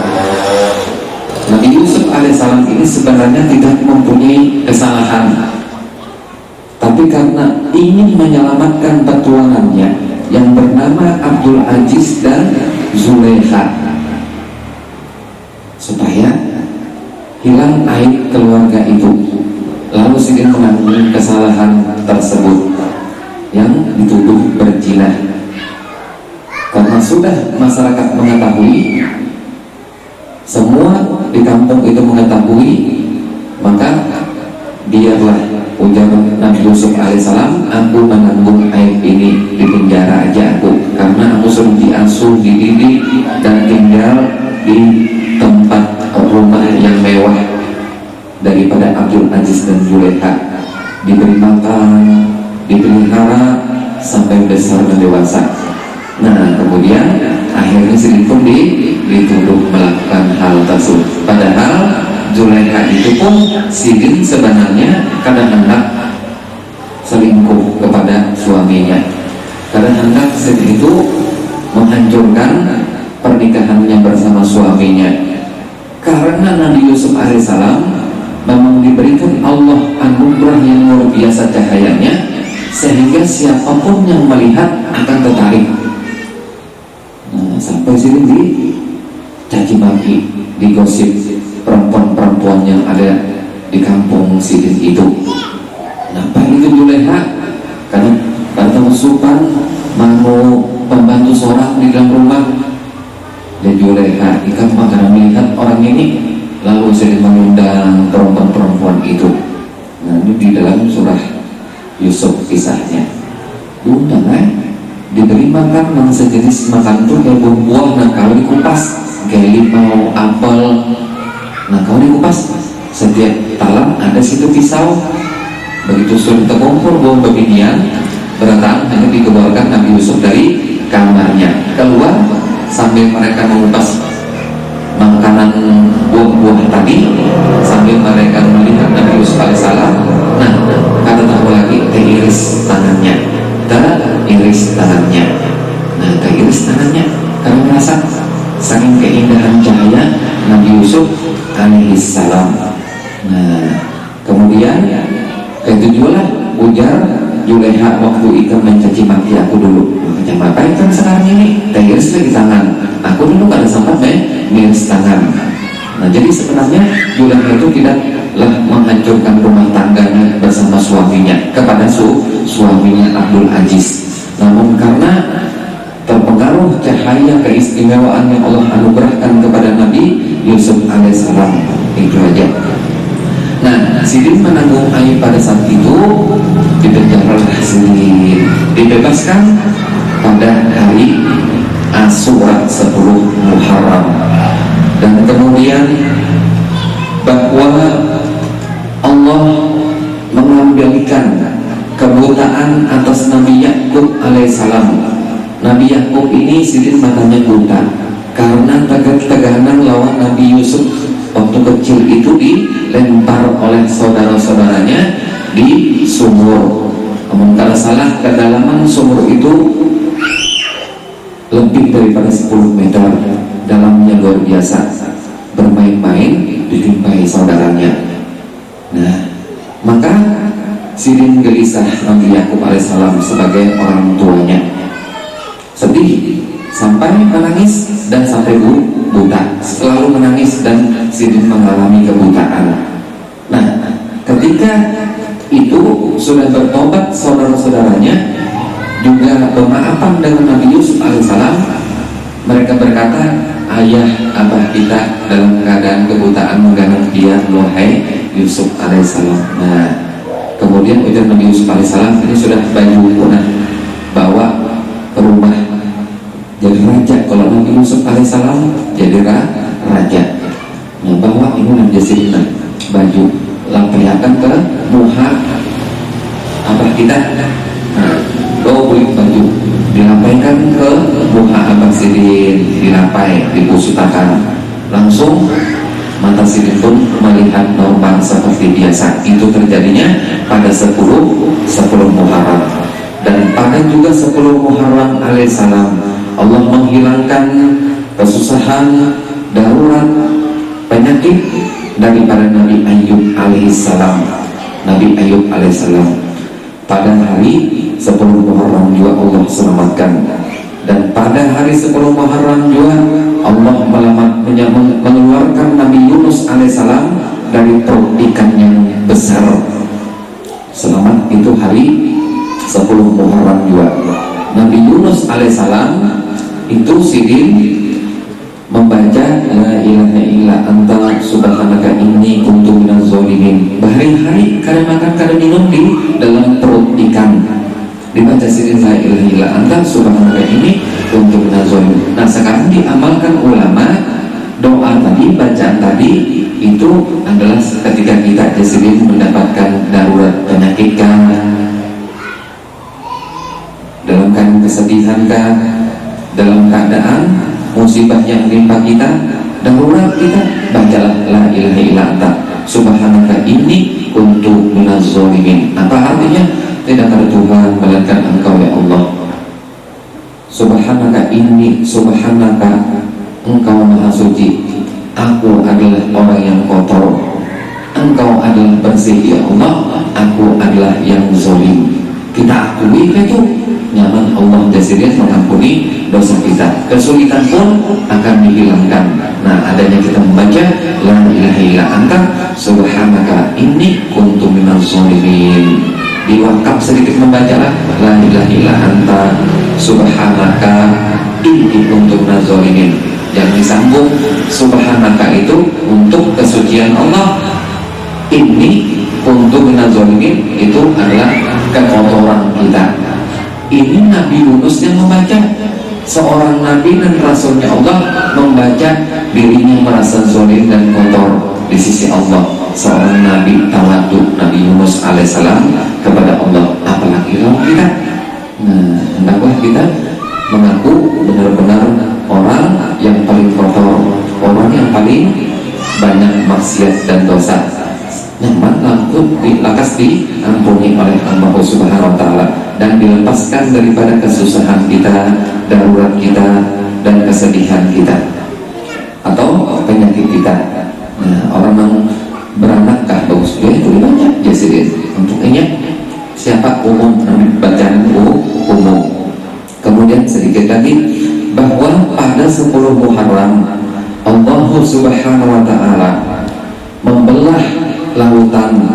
Nabi Yusuf alaihissalam ini sebenarnya tidak mempunyai kesalahan, tapi karena ingin menyelamatkan petualangannya yang bernama Abdul Aziz dan Zulaikha, supaya hilang aib keluarga itu, lalu Sidin menanggung kesalahan tersebut yang dituduh berzina. Karena sudah masyarakat mengetahui, semua di kampung itu mengetahui, maka biarlah, ujar Nabi Yusuf alaihissalam, aku menanggung aib ini, di penjara aja aku, karena aku sudah diasuh, dididik, dan tinggal di tempat rumah yang mewah daripada Abdul Aziz dan Zulaikha, diberi makan, dipelihara sampai besar dan dewasa. Nah, kemudian akhirnya Sidin pun dituduh melakukan hal tersebut. Padahal Zulaikha itu pun Sidin sebenarnya kadang hendak selingkuh kepada suaminya. Kadang hendak Sidin itu menghancurkan pernikahannya bersama suaminya. Karena Nabi Yusuf alaihissalam memang diberikan Allah anugerah yang luar biasa cahayanya, sehingga siapapun yang melihat akan tertarik. Nah, sampai sini dicaci maki, digosip perempuan-perempuan yang ada di kampung Sidin itu. Nampak itu Juleha karena usupan mau pembantu seorang di dalam rumah. Dan Juleha ikan karena melihat orang ini, lalu Sidin mengundang perempuan-perempuan itu. Nah, ini di dalam surah Yusuf kisahnya. Diundang diberi makan yang sejenis makan itu kayak buah. Nah, kalau dikupas kayak limau, apel. Nah, kalau dikupas setiap talam ada situ pisau. Begitu sudah terkumpul buah beginian, berenang hanya dikeluarkan Nabi Yusuf dari kamarnya keluar sambil mereka mengupas makanan buah-buah tadi, sambil mereka melihat Nabi Yusuf alaihissalam. Nah, kata tahu lagi teriris tangannya, Nah, teriris tangannya karena merasa saking keindahan cahaya Nabi Yusuf alaihissalam. Nah, kemudian ketujuhlah ujar Juleha waktu itu mencaci maki aku dulu. Macam apa itu sekarang ini? Teriris lagi tangan. Aku dulu gak ada sempat miris tangan. Nah, jadi sebenarnya Juleha itu tidaklah menghancurkan rumah tangganya bersama suaminya kepada suaminya Abdul Aziz. Namun karena terpengaruh cahaya keistimewaan yang Allah anugerahkan kepada Nabi Yusuf alaihissalam, itu aja. Nah, Sidin menanggung air pada saat itu, dipenjaralah Sidin, dibebaskan pada hari Asyura 10 Muharram. Dan kemudian bahwa Allah mengambilkan kebutaan atas Nabi Yakub alaihissalam. Nabi Yakub ini Sidin matanya buta karena teganan lawan Nabi Yusuf waktu kecil itu dilempar oleh saudara-saudaranya di sumur. Namun kalau salah, kedalaman sumur itu lebih daripada 10 meter, dalamnya luar biasa. Bermain-main ditimpai saudaranya. Nah, maka Sidin gelisah Nabi Yakub alaihissalam sebagai orang tuanya, sedih sampai menangis dan sampai buta, selalu menangis dan Sidin mengalami kebutaan. Nah, ketika itu sudah bertobat saudara-saudaranya, juga bermaafan dengan Nabi Yusuf alaihissalam, mereka berkata, ayah abah kita dalam keadaan kebutaan menggantung dia, wahai Yusuf alaihissalam. Nah, kemudian ujar Nabi Yusuf alaihissalam, ini sudah baju punah, bawa ke rumah jadi raja. Kalau Nabi Yusuf alaihissalam jadi raja, nah, bawa ini Nabi Sidin baju, lampaikan ke muha abah kita. Nah, beli baju dilampaikan ke muha abah Sidin, dilampai, dibusutakan. Langsung mata Sidin pun melihat normal seperti biasa. Itu terjadinya pada 10 Muharram. Dan pada juga 10 Muharram alaihissalam, Allah menghilangkan kesusahan, darurat, penyakit daripada Nabi Ayub alaihissalam. Nabi Ayub alaihissalam pada hari 10 Muharram juga Allah selamatkan. Dan pada hari 10 Muharram juga Allah mengeluarkan Nabi Yunus alaihissalam dari perut ikan yang besar. Selamat itu hari 10 Muharram juga. Nabi Yunus alaihissalam itu Sidin membaca la ilaha illa anta subhanaka inni kuntu minaz zalimin. Berhari-hari kada makan kada minum di dalam perut ikan. Dibaca Sidin la ilaha illa anta subhanaka inni kuntu minaz zalimin. Nah, sekarang diamalkan ulama, doa tadi, bacaan tadi itu adalah ketika kita Sidin mendapatkan darurat penyakit kah, dalam keadaan kesedihan kah, dalam keadaan musibah yang menimpa kita, darurat kita, bacalah la ilaha illa anta subhanaka inni kuntu minaz zalimin. Apa artinya? Tidak ada Tuhan melainkan Engkau ya Allah. Subhanaka inni, subhanaka engkau maha suci, aku adalah orang yang kotor, engkau adalah bersih ya Allah, aku adalah yang zalim. Kita akui itu nyaman Allah jasiriah mengampuni dosa kita, kesulitan pun akan dihilangkan. Nah, adanya kita membaca la ilaha illa anta subhanaka inni kuntu minaz zalimin. Diwakaf sedikit membaca la ilaha illa anta subhanaka inni kuntu minaz zalimin. Yang disambung subhanaka itu untuk kesucian Allah, ini kuntu minaz zalimin itu adalah kekotoran kita. Ini Nabi Yunus yang membaca, seorang Nabi dan Rasulnya Allah membaca dirinya merasa zalim dan kotor di sisi Allah. Seorang Nabi tawadu, Nabi Yunus alaihissalam kepada Allah, apalagi kalau kita. Nah, hendaklah kita mengaku benar-benar orang yang paling kotor, orang yang paling banyak maksiat dan dosa. Nyaman langsung dilakas diampuni oleh Allah Subhanahu wa Ta'ala dan dilepaskan daripada kesusahan kita, darurat kita, dan kesedihan kita atau penyakit kita. Nah, orang yang beranakkah bagus dia itu dibaca jasir untuk ingat siapa umum bacaan umum. Kemudian sedikit lagi bahwa pada 10 Muharram Allah Subhanahu wa Ta'ala membelah lautan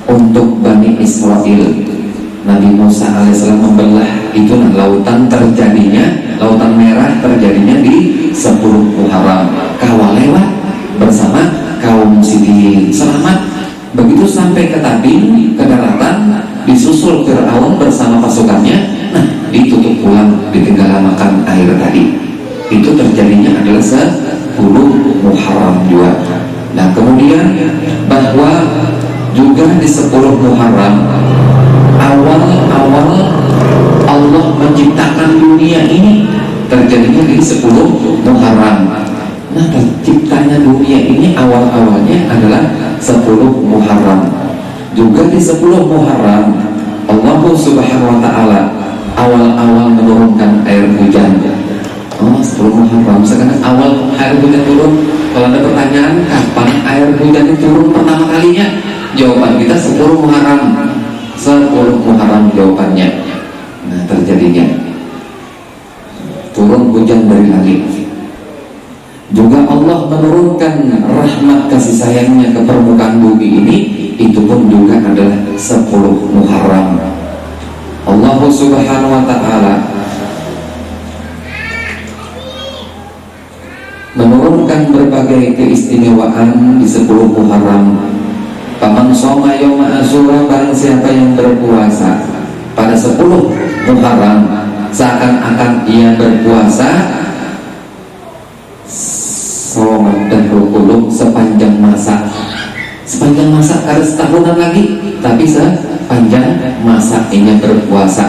untuk Bani Israel. Nabi Musa alaihissalam membelah itulah lautan terjadinya, lautan merah terjadinya di 10 Muharram. Kawal lewat bersama kaum Sidin selamat. Begitu sampai ke Tabing, ke daratan, disusul Fir'aun bersama pasukannya. Nah, ditutup pulang, ditenggelamkan air tadi. Itu terjadinya adalah 10 Muharram juga. Nah, kemudian bahwa juga di 10 Muharram awal-awal Allah menciptakan dunia ini terjadinya di 10 Muharram. Nah, terciptanya dunia ini awal-awalnya adalah 10 Muharram. Juga di 10 Muharram Allah Subhanahu wa Ta'ala awal-awal menurunkan air hujan. Oh, 10 Muharram. Sekarang awal air hujan turun. Kalau ada pertanyaan kapan air hujan itu turun pertama kalinya, jawaban kita 10 Muharram. 10 Muharram jawabannya. Nah, terjadinya turun hujan dari langit. Juga Allah menurunkan rahmat kasih sayangnya ke permukaan bumi ini, itu pun juga adalah 10 Muharram. Allah Subhanahu wa Ta'ala menurunkan berbagai keistimewaan di 10 Muharram. Paman soma yoma Asyura, barang siapa yang berpuasa pada 10 Muharram seakan-akan ia berpuasa soma dan rukuluk sepanjang masa. Sepanjang masa ada setahunan lagi, tapi sepanjang masa ia berpuasa.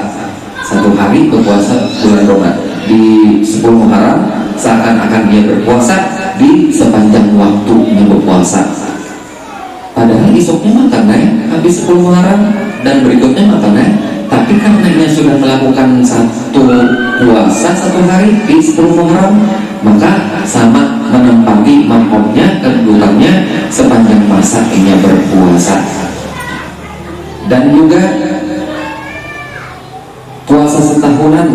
Satu hari berpuasa bulan Ramadan di 10 Muharram seakan-akan ia berpuasa di sepanjang waktunya berpuasa. Padahal esoknya makan habis 10 Muharram dan berikutnya makan tapi karena ia sudah melakukan satu puasa satu hari di 10 Muharram, maka sama menempati makomnya, kedudukannya sepanjang masa ia berpuasa. Dan juga puasa setahunan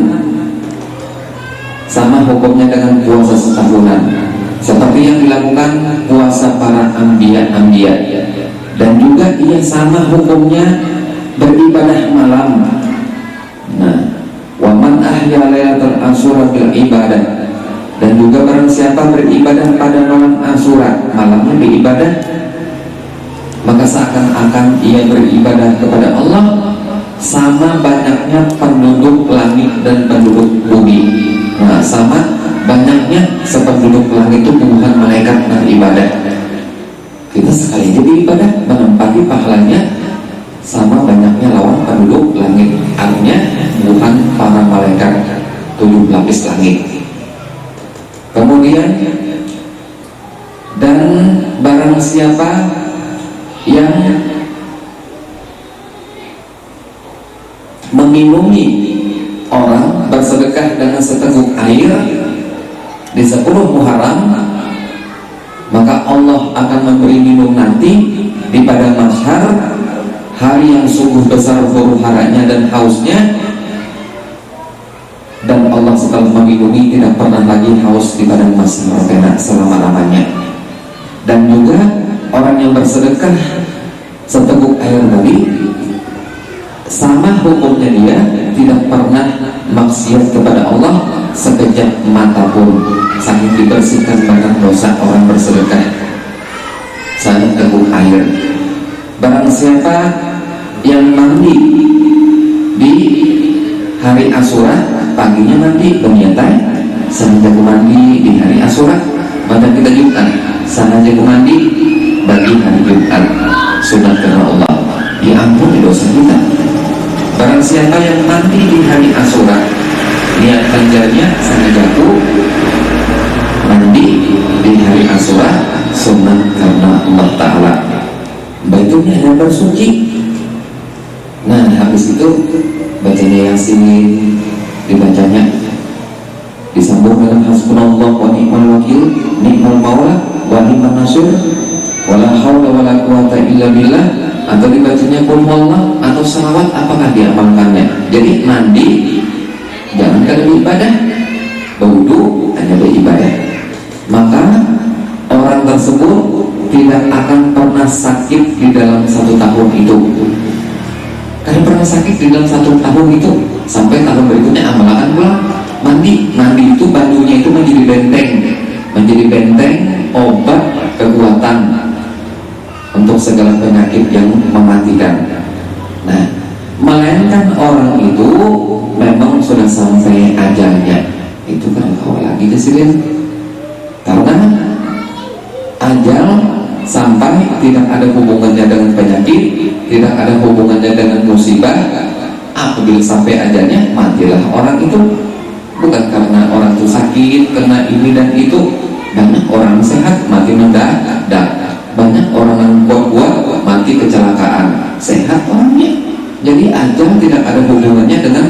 sama hukumnya dengan puasa setahunan, seperti yang dilakukan puasa para anbiya. Dan juga ia sama hukumnya beribadah malam. Nah, wa man ahya lailatul asyura bil ibadah. Dan juga barang siapa beribadah pada malam Asyura, malamnya beribadah, maka seakan-akan ia beribadah kepada Allah sama banyaknya penduduk langit dan penduduk bumi. Nah, sama banyaknya sependuduk langit itu puluhan malaikat beribadah. Kita sekali aja beribadah menempati pahalanya sama banyaknya lawan penduduk langit. Artinya bukan para malaikat 7 lapis langit. Kemudian dan barang siapa yang meminumi orang bersedekah bersedekah dengan seteguk air di 10 Muharram, maka Allah akan memberi minum nanti di padang mahsyar, hari yang sungguh besar huru-haranya dan hausnya, dan Allah setelah meminumi tidak pernah lagi haus di padang mahsyar selama-lamanya. Dan juga orang yang bersedekah seteguk air tadi, sama hukumnya dia tidak pernah maksiat kepada Allah sekejap mata pun, saking dibersihkan banyak dosa orang bersedekah seteguk air. Barang siapa yang mandi di hari Asyura, paginya mandi berniatan sengaja mandi di hari Asyura, maka kita Jumat sengaja mandi bagi hari Jumat, sunat karena Allah, diampuni dosa kita. Barang siapa yang mati di hari Asyura, niat ganjarnya sengaja mandi di hari Asyura, sunat karena Allah Ta'ala, baiknya yang bersuci. Nah, habis itu bacanya Yasin, dibacanya disambung dengan hasbunallah wa ni'mal wakil, ni'mal maula wa ni'man nasir, wala haula wala quwata illa billah, atau dibacanya qul huwallah atau salawat, apakah diamalkannya. Jadi mandi jangan karena ibadah, berwudu hanya beribadah, maka orang tersebut tidak akan pernah sakit di dalam 1 tahun itu. Karena pernah sakit di dalam 1 tahun itu, sampai tahun berikutnya amalkan pula mandi itu bajunya itu menjadi benteng obat kekuatan untuk segala penyakit yang mematikan. Nah, melainkan orang itu memang sudah sampai ajalnya, itu kan kau lagi kesini, karena ajal sampai tidak ada hubungannya dengan penyakit, tidak ada hubungannya dengan musibah. Apabila sampai ajalnya, matilah orang itu. Bukan karena orang itu sakit, karena ini dan itu. Banyak orang sehat mati mendadak, banyak orang yang kuat-kuat mati kecelakaan, sehat orangnya. Jadi ajal tidak ada hubungannya dengan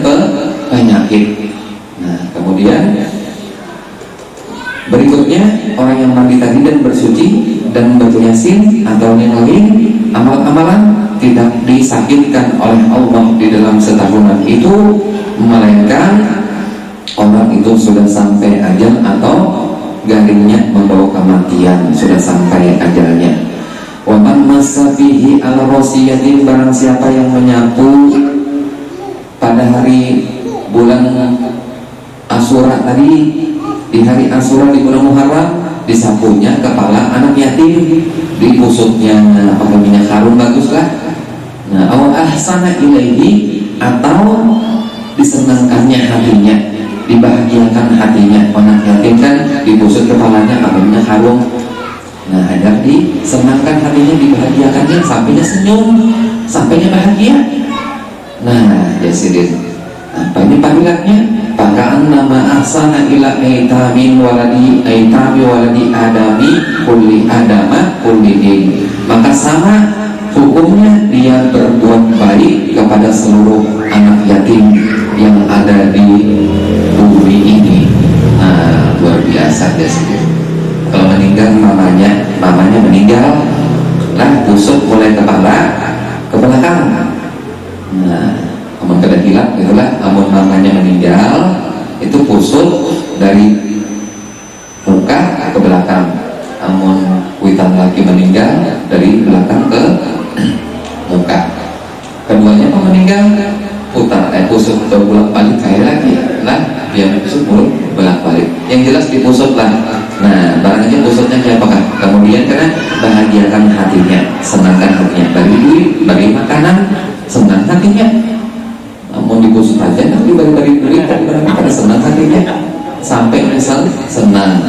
penyakit. Nah, kemudian berikutnya, orang yang mandi tadi dan bersuci dan membaca Yasin atau yang lain amal-amalan tidak disakitkan oleh Allah di dalam setahunan itu, melainkan orang itu sudah sampai ajal atau garingnya membawa kematian, sudah sampai ajalnya. Wa man masabihi ala rosiyatin, barang siapa yang menyapu pada hari bulan Asyura tadi, di hari Asyura di bulan Muharram, disapunya kepala anak yatim, dibusuknya pakai minyak harum, baguslah. Nah, aw ahsana ilaihi, atau disenangkannya hatinya, dibahagiakan hatinya. Anak yatim kan dibusuk kepalanya pakai minyak harum. Nah, agar disenangkan hatinya, dibahagiakannya, sampainya senyum, sampainya bahagia. Nah, jasidin, apa ini panggilannya? Pakaan nama ahsana ila aitamin waladi adami kulli adama kulli din. Maka sama hukumnya dia berbuat baik kepada seluruh anak yatim yang ada di bumi ini. Nah, luar biasa dia sendiri. Kalau meninggal mamanya meninggal, lah busuk mulai kepala ke belakang. Nah, amun kada hilap itulah, amun mamanya meninggal itu busuk dari muka ke belakang. Amun witan lagi meninggal dari belakang ke muka. Keduanya apa meninggal putar busuk berbulak balik kayak lagi lah, dia busuk mulut bolak balik. Yang jelas dibusuk lah. Nah, barangnya busuknya kayak apakah? Kemudian karena bahagiakan hatinya, senangkan hatinya, bagi duit, bagi makanan, senang hatinya. Mau dibusuk aja, tapi bagi duit, pada senang hatinya. Sampai misal senang,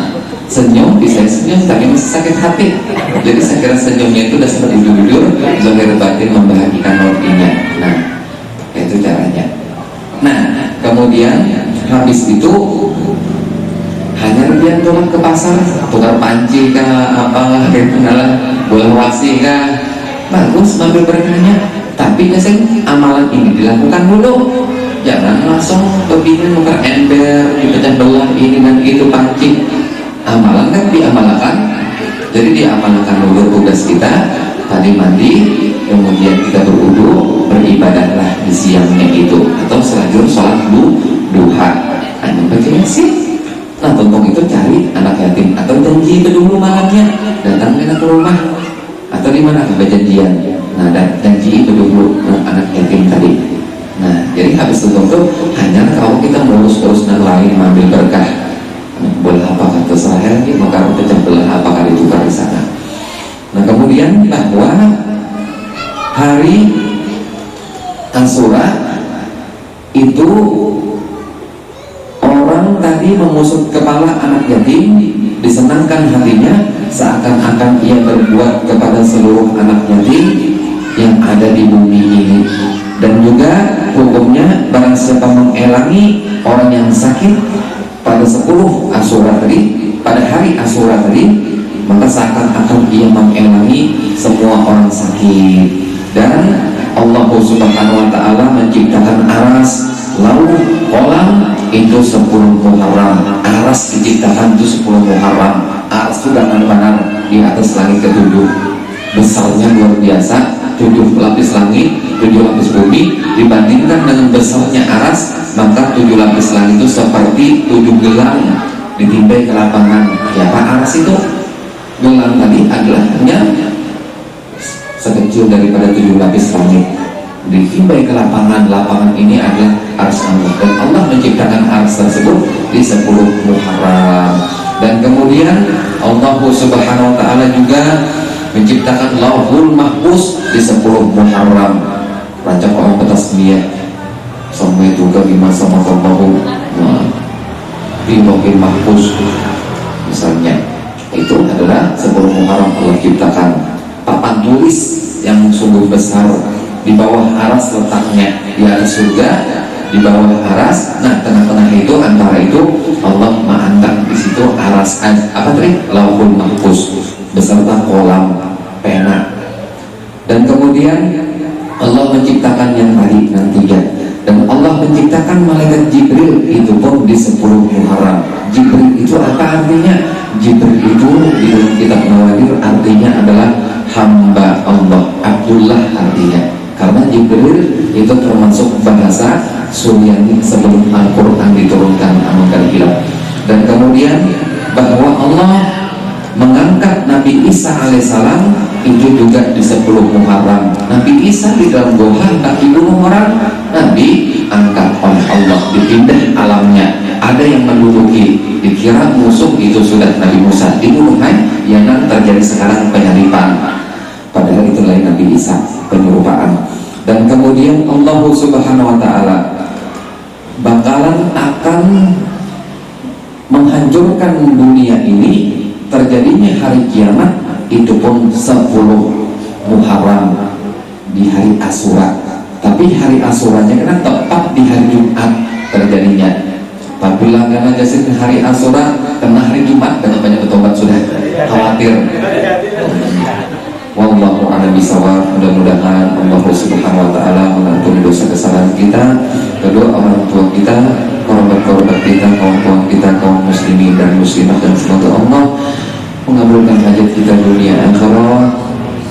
senyum, bisa senyum, tapi masih sakit hati. Jadi saya kira senyumnya itu udah seperti jujur, zahir batin membahagiakan hatinya. Nah, itu caranya. Nah, kemudian habis itu hanya dia turun ke pasar, tukar panci kah, apalah, bola wasi kah, bagus ngambil berkahnya. Tapi biasanya amalan ini dilakukan dulu, jangan langsung kepingin nuker ember, dipecah belah ini dan itu pancing. Amalan kan diamalkan, jadi diamalkan dulu tugas kita. Tadi mandi, kemudian kita berwudu, beribadahlah di siangnya itu, atau selanjutnya sholat duha. Hanya baca Yasin. Nah, tonton itu cari anak yatim atau janji itu dulu malamnya, datang ke rumah atau di mana ada janjian. Nah, dan janji itu dulu anak yatim tadi. Nah, jadi habis itu hanya kalau kita ngurus-urus yang lain, mengambil berkah, boleh apakah terserah lagi, maka pecah belah apakah ditukar di sana. Nah, kemudian bahwa hari Asyura itu orang tadi mengusut kepala anak yatim, disenangkan hatinya seakan-akan ia berbuat kepada seluruh anak yatim yang ada di bumi ini. Dan juga hukumnya barang siapa mengelangi orang yang sakit pada 10 Asyura tadi, pada hari Asyura tadi, maka seakan-akan ia mengelangi semua orang sakit. Dan Allah Subhanahu wa ta'ala menciptakan aras, laut, kolam itu 10 Muharram. Aras diciptakan itu 10 Muharram. Aras itu benar-benar di atas langit ke-7, besarnya luar biasa, 7 lapis langit, 7 lapis bumi. Dibandingkan dengan besarnya aras, maka 7 lapis langit itu seperti 7 gelang ditimbai ke lapangan. Ya, Pak, aras itu gelang tadi adalah hanya sekecil daripada 7 lapis langit, ditimbai ke lapangan. Lapangan ini adalah ars Allah, dan Allah menciptakan ars tersebut di 10 Muharram. Dan kemudian Allah Subhanahu wa ta'ala juga menciptakan Lauhul Mahfuz di 10 Muharram. Rancang orang petas dia sampai juga di masa-masa bahu di Lauhul Mahfuz misalnya, itu adalah 10 Muharram Allah ciptakan. Papan tulis yang sungguh besar, di bawah aras letaknya, di atas surga, di bawah aras. Nah, tengah-tengah itu, antara itu Allah mengangkat di situ aras, apa tadi? Lauhul Mahfuz beserta kolam, pena. Dan kemudian Allah menciptakan yang tadi nantinya, dan Allah menciptakan malaikat Jibril itu pun di 10 Muharram. Jibril itu apa artinya? Jibril itu di dalam kitab Nawadir artinya adalah hamba Allah, Abdullah artinya. Karena Jibril itu termasuk bahasa Suryani sebelum Al-Quran diturunkan anugerah hilang. Dan kemudian bahwa Allah mengangkat Nabi Isa alaihissalam itu juga di 10 Muharram. Nabi Isa di dalam goha tak dibunuh orang, Nabi angkat oleh Allah, dipindah alamnya. Ada yang menduduki, dikira musuh itu sudah Nabi Musa, dibunuh yang terjadi sekarang penyalipan, padahal itu lain Nabi Isa, penyerupaan. Dan kemudian Allah Subhanahu wa ta'ala bakalan akan menghancurkan dunia ini. Terjadinya hari kiamat itu pun 10 Muharram di hari Asyura. Tapi hari Asyuranya kan tepat di hari Jumat terjadinya. Apabila karena jasad hari Asyura kena hari Jumat, dengan banyak bertobat sudah khawatir. Wallahu a'lam bishawab. Mudah-mudahan Allah Subhanahu wa ta'ala mengampuni dosa kesalahan kita, kedua orang tua kita, korban-korban kita, kawan-kawan kita, kaum muslimin dan muslimah, dan semoga Allah mengabulkan hajat kita dunia akhirat,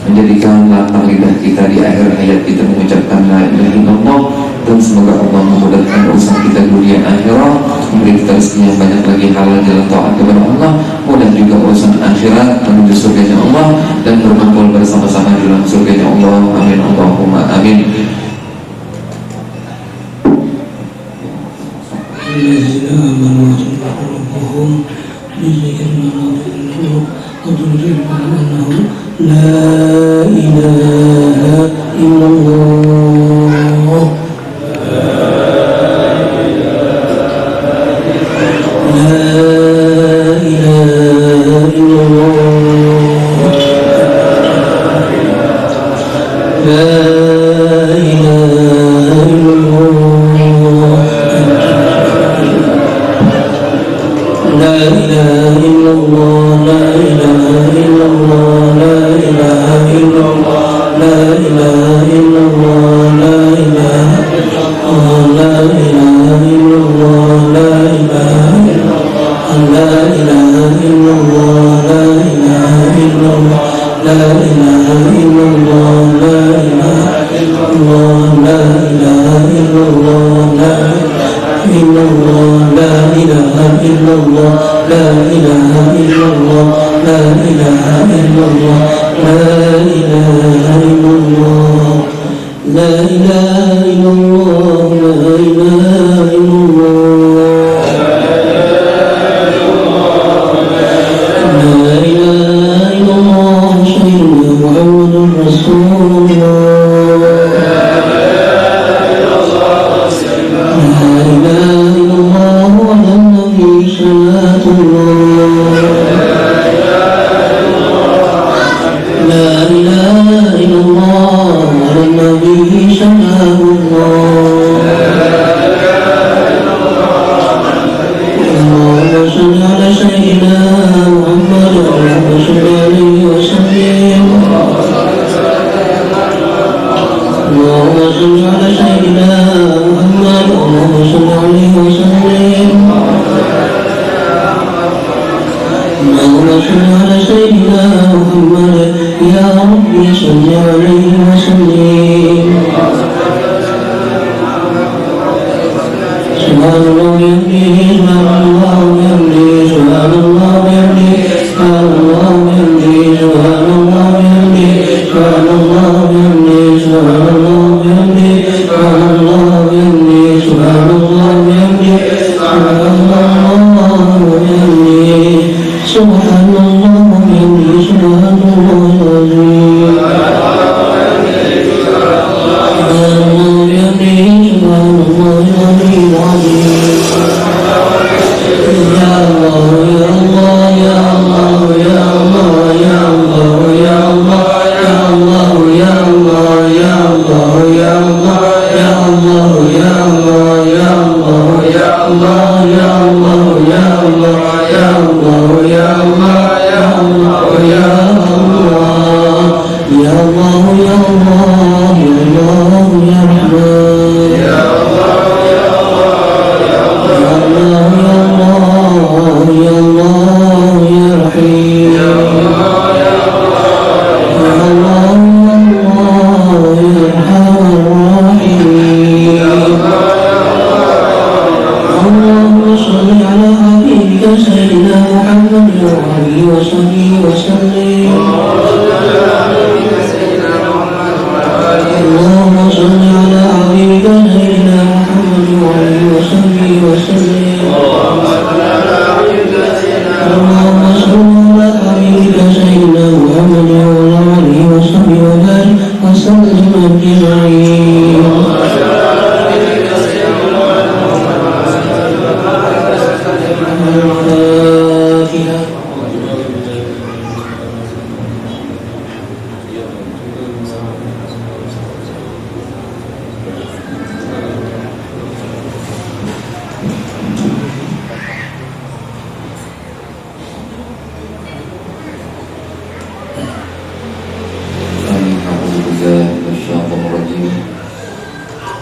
menjadikan lapang lidah kita di akhir hayat kita mengucapkan la ilaha illallah, dan semoga Allah memudahkan urusan kita dunia akhirat, memberi kita rezeki yang banyak lagi halal dalam taat kepada Allah, mudah juga urusan akhirat menuju surganya Allah, dan berkumpul bersama-sama dalam surganya Allah. Amin Allahumma amin.
La ilaha illallah. La ilaha illallah.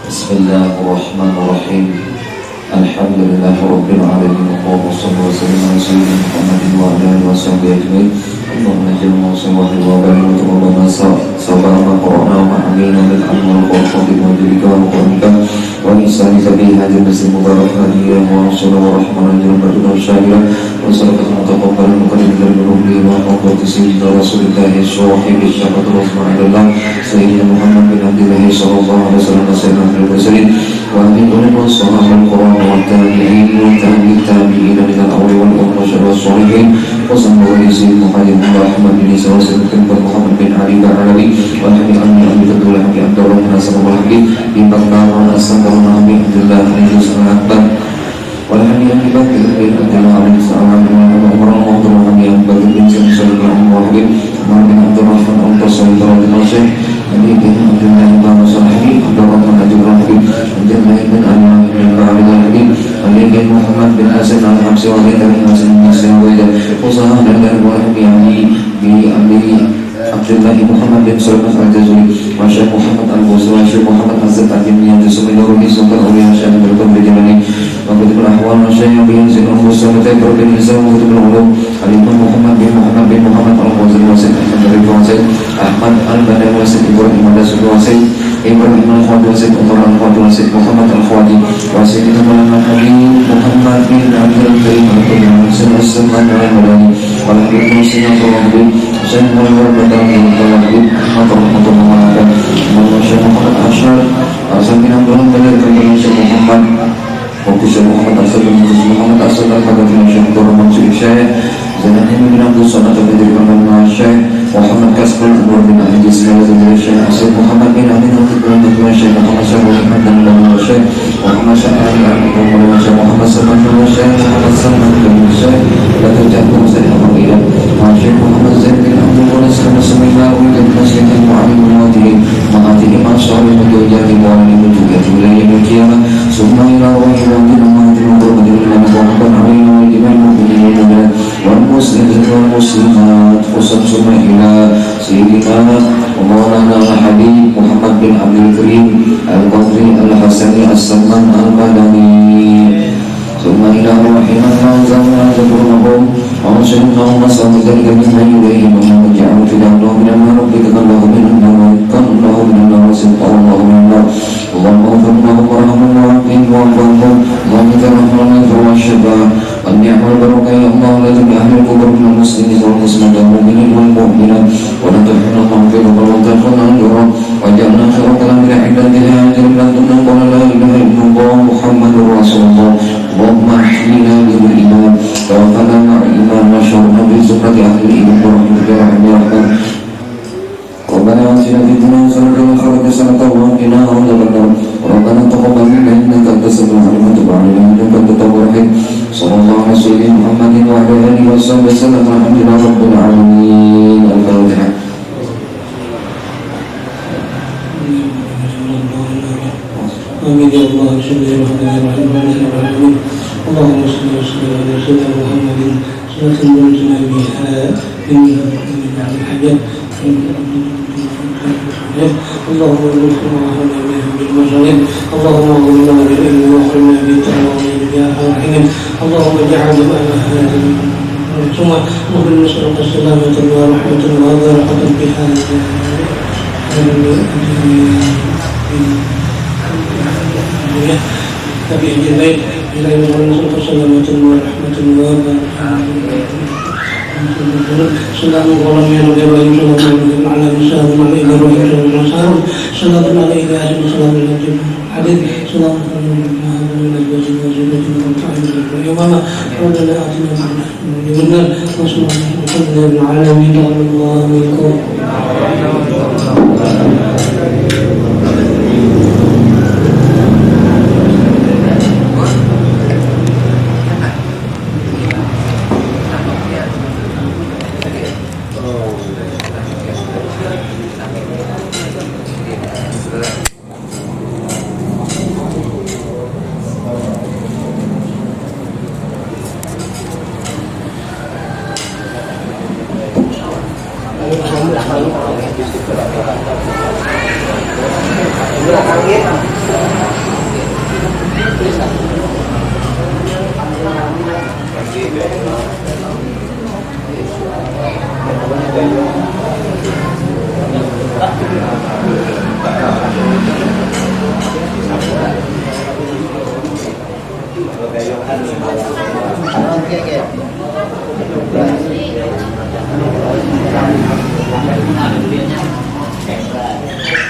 Bismillahirrahmanirrahim. Alhamdulillahirabbil alamin. Allahumma shalli wa sallim ala sayyidina Muhammadin wa ala alihi washabbihi ajmain. Allahumma ij'alna muslimin wa barik wa rabbana sabara ma qara'na wa amina bil amri wal qawli wa jilika wa qawlika wa isani sabihi hadhihi al-muslim mubarak hadiyah wa sallallahu wa rahmanallahi wa barakatuh wa salatu mutaqabbalan muqaddiman lil ruhi wa qawli sayyidina rasulillah sahibis syafaat rasulullah sayyidina Muhammad bin Abdullah sallallahu alaihi wasallam sayyidina al-mursalin wa amin wa sahabul quran wa tabi'in wa tabi'in min al-awwal wal akhir wa salihin wa sallallahu alaihi wasallam Muhammad bin Isa wa sallam Muhammad bin Ali bin Arabi wa habib Abi Abdullah bin Abdullah bin Asma'ul Habib bin Bakar wa Asma'ul Habib Abdullah bin Akbar wa habib Abi Bakar bin Abdullah bin Sa'ad wa Umar wa Abdullah bin Bakar bin Sallallahu wa habib Umar bin Abdurrahman al-Tasawwur radhiyallahu anhu Abi bin Abdullah bin Sa'id Abdullah bin Abdullah bin Abdullah bin Ali bin Habib Ali bin Muhammad bin Hasan al-Hamsi wa bin Hasan bin Sa'id wa Sa'ad wa habib Ali bin Abdullah Muhammad bin Sulaiman al-Jazuli wa Syekh Muhammad al-Busi wa Syekh Muhammad Azad al-Jimni Al-Sumayruhi Sultan Awliya Syekh Berkam Bejamani wa Kutub al-Ahwal wa Syekh bin Zain al-Musa wa Tayyib bin Nizam wa Kutub al-Ulum Al-Imam Muhammad bin Muhammad al-Fawzul wa Syekh Al-Fawzul Wasid, Ibrahim al-Khawdi Wasid, Umar al-Khawdi Wasid, Muhammad al-Khawdi Wasid, Nama Habib Muhammad bin Abdul Karim Al-Qadim Al-Salman Al-Malani Wal-Habib Musin Al-Khawdi Syekh Al-Badang Al-Habib Ahmad Al-Khawdi Muhammad Syekh Muhammad Ashar Asal bin Abdul Qadir Syekh Muhammad Mufti Syekh Muhammad Asal bin Muhammad Asal Al-Qadim Syekh Abdul Mansur Syekh Zainal bin Abdul Samad bin Muhammad Syekh Muhammad Kasbul Umar bin Ahmad Ismail bin Syekh Asad Muhammad bin Amin bin Syekh Muhammad Syarul Hamdan bin Syekh Muhammad Syarul bin Syekh Muhammad Salman bin Syekh Muhammad Salman bin Syekh Datuk Jatuh Syekh Al-Ilah Syekh Muhammad Zain bin Abdul Qadir Sallallahu alaihi wasallam Mu'alim Mu'atihi Ma'atihi Ma'asyari Mujahdi Mu'alim Mujahdi Wilayah Mujahdi Summa ila Wahi Wa'adil Ma'adil Ma'adil Ma'adil Ma'adil Ma'adil والمسلمين والمسلمات خصوصا إلى سيدنا ومولانا الحبيب محمد بن عبد الكريم القدري الحسني السلمان المدني ثم إلى رحمة الله ذكرهم وأنشدناهم وصلوا ذلك ممن إليهم ومن جعلوا في دعوة من النار ربك الله من النار كان الله من النار وسلطان الله من النار اللهم اغفر لهم وارحمهم وعافهم واعف عنهم اللهم ترحمنا الغفر والشفاء والنعم والبركة يا الله لا تجعل أهل القبور من المسلمين والمسلمات والمؤمنين والمؤمنات ولا تحرمنا المغفرة ولا تحرمنا الجرى واجعلنا خير كلام عندك لا يجري لنا قول لا إله إلا الله محمد رسول الله اللهم احينا بالإيمان توفنا مع الإيمان وشرنا بزمرة أهل الإيمان برحمتك يا رحمن الرحيم ربنا آتنا في الدنيا حسنة وفي الآخرة حسنة وقنا عذاب النار ربنا تقبل منا إنك أنت السميع العليم وتب علينا إنك أنت التواب الرحيم صلى الله على سيدنا محمد وعلى آله وصحبه وسلم الحمد لله رب العالمين الفاتحة
آمين يا الله صل وسلم اللهم صل وسلم على سيدنا محمد صلاة منزل بها من الحياة اللهم ارزقنا وهنا بها بالمجانين اللهم اغفرنا بالعلم واخرجنا بالتأويل يا رحيم اللهم اجعل هذه ثم نقول نسألك السلامة ورحمة وبركة بها Tapi yang lain ilahi warahmatullahi wabarakatuh Selalu kolam yang berwajib selalu ala misal ala Ibrahim selalu selalu ala Ibrahim selalu hadis selalu ala wajib wajib mama Rabbana atina benar wassalamu alamin Allah
Oke.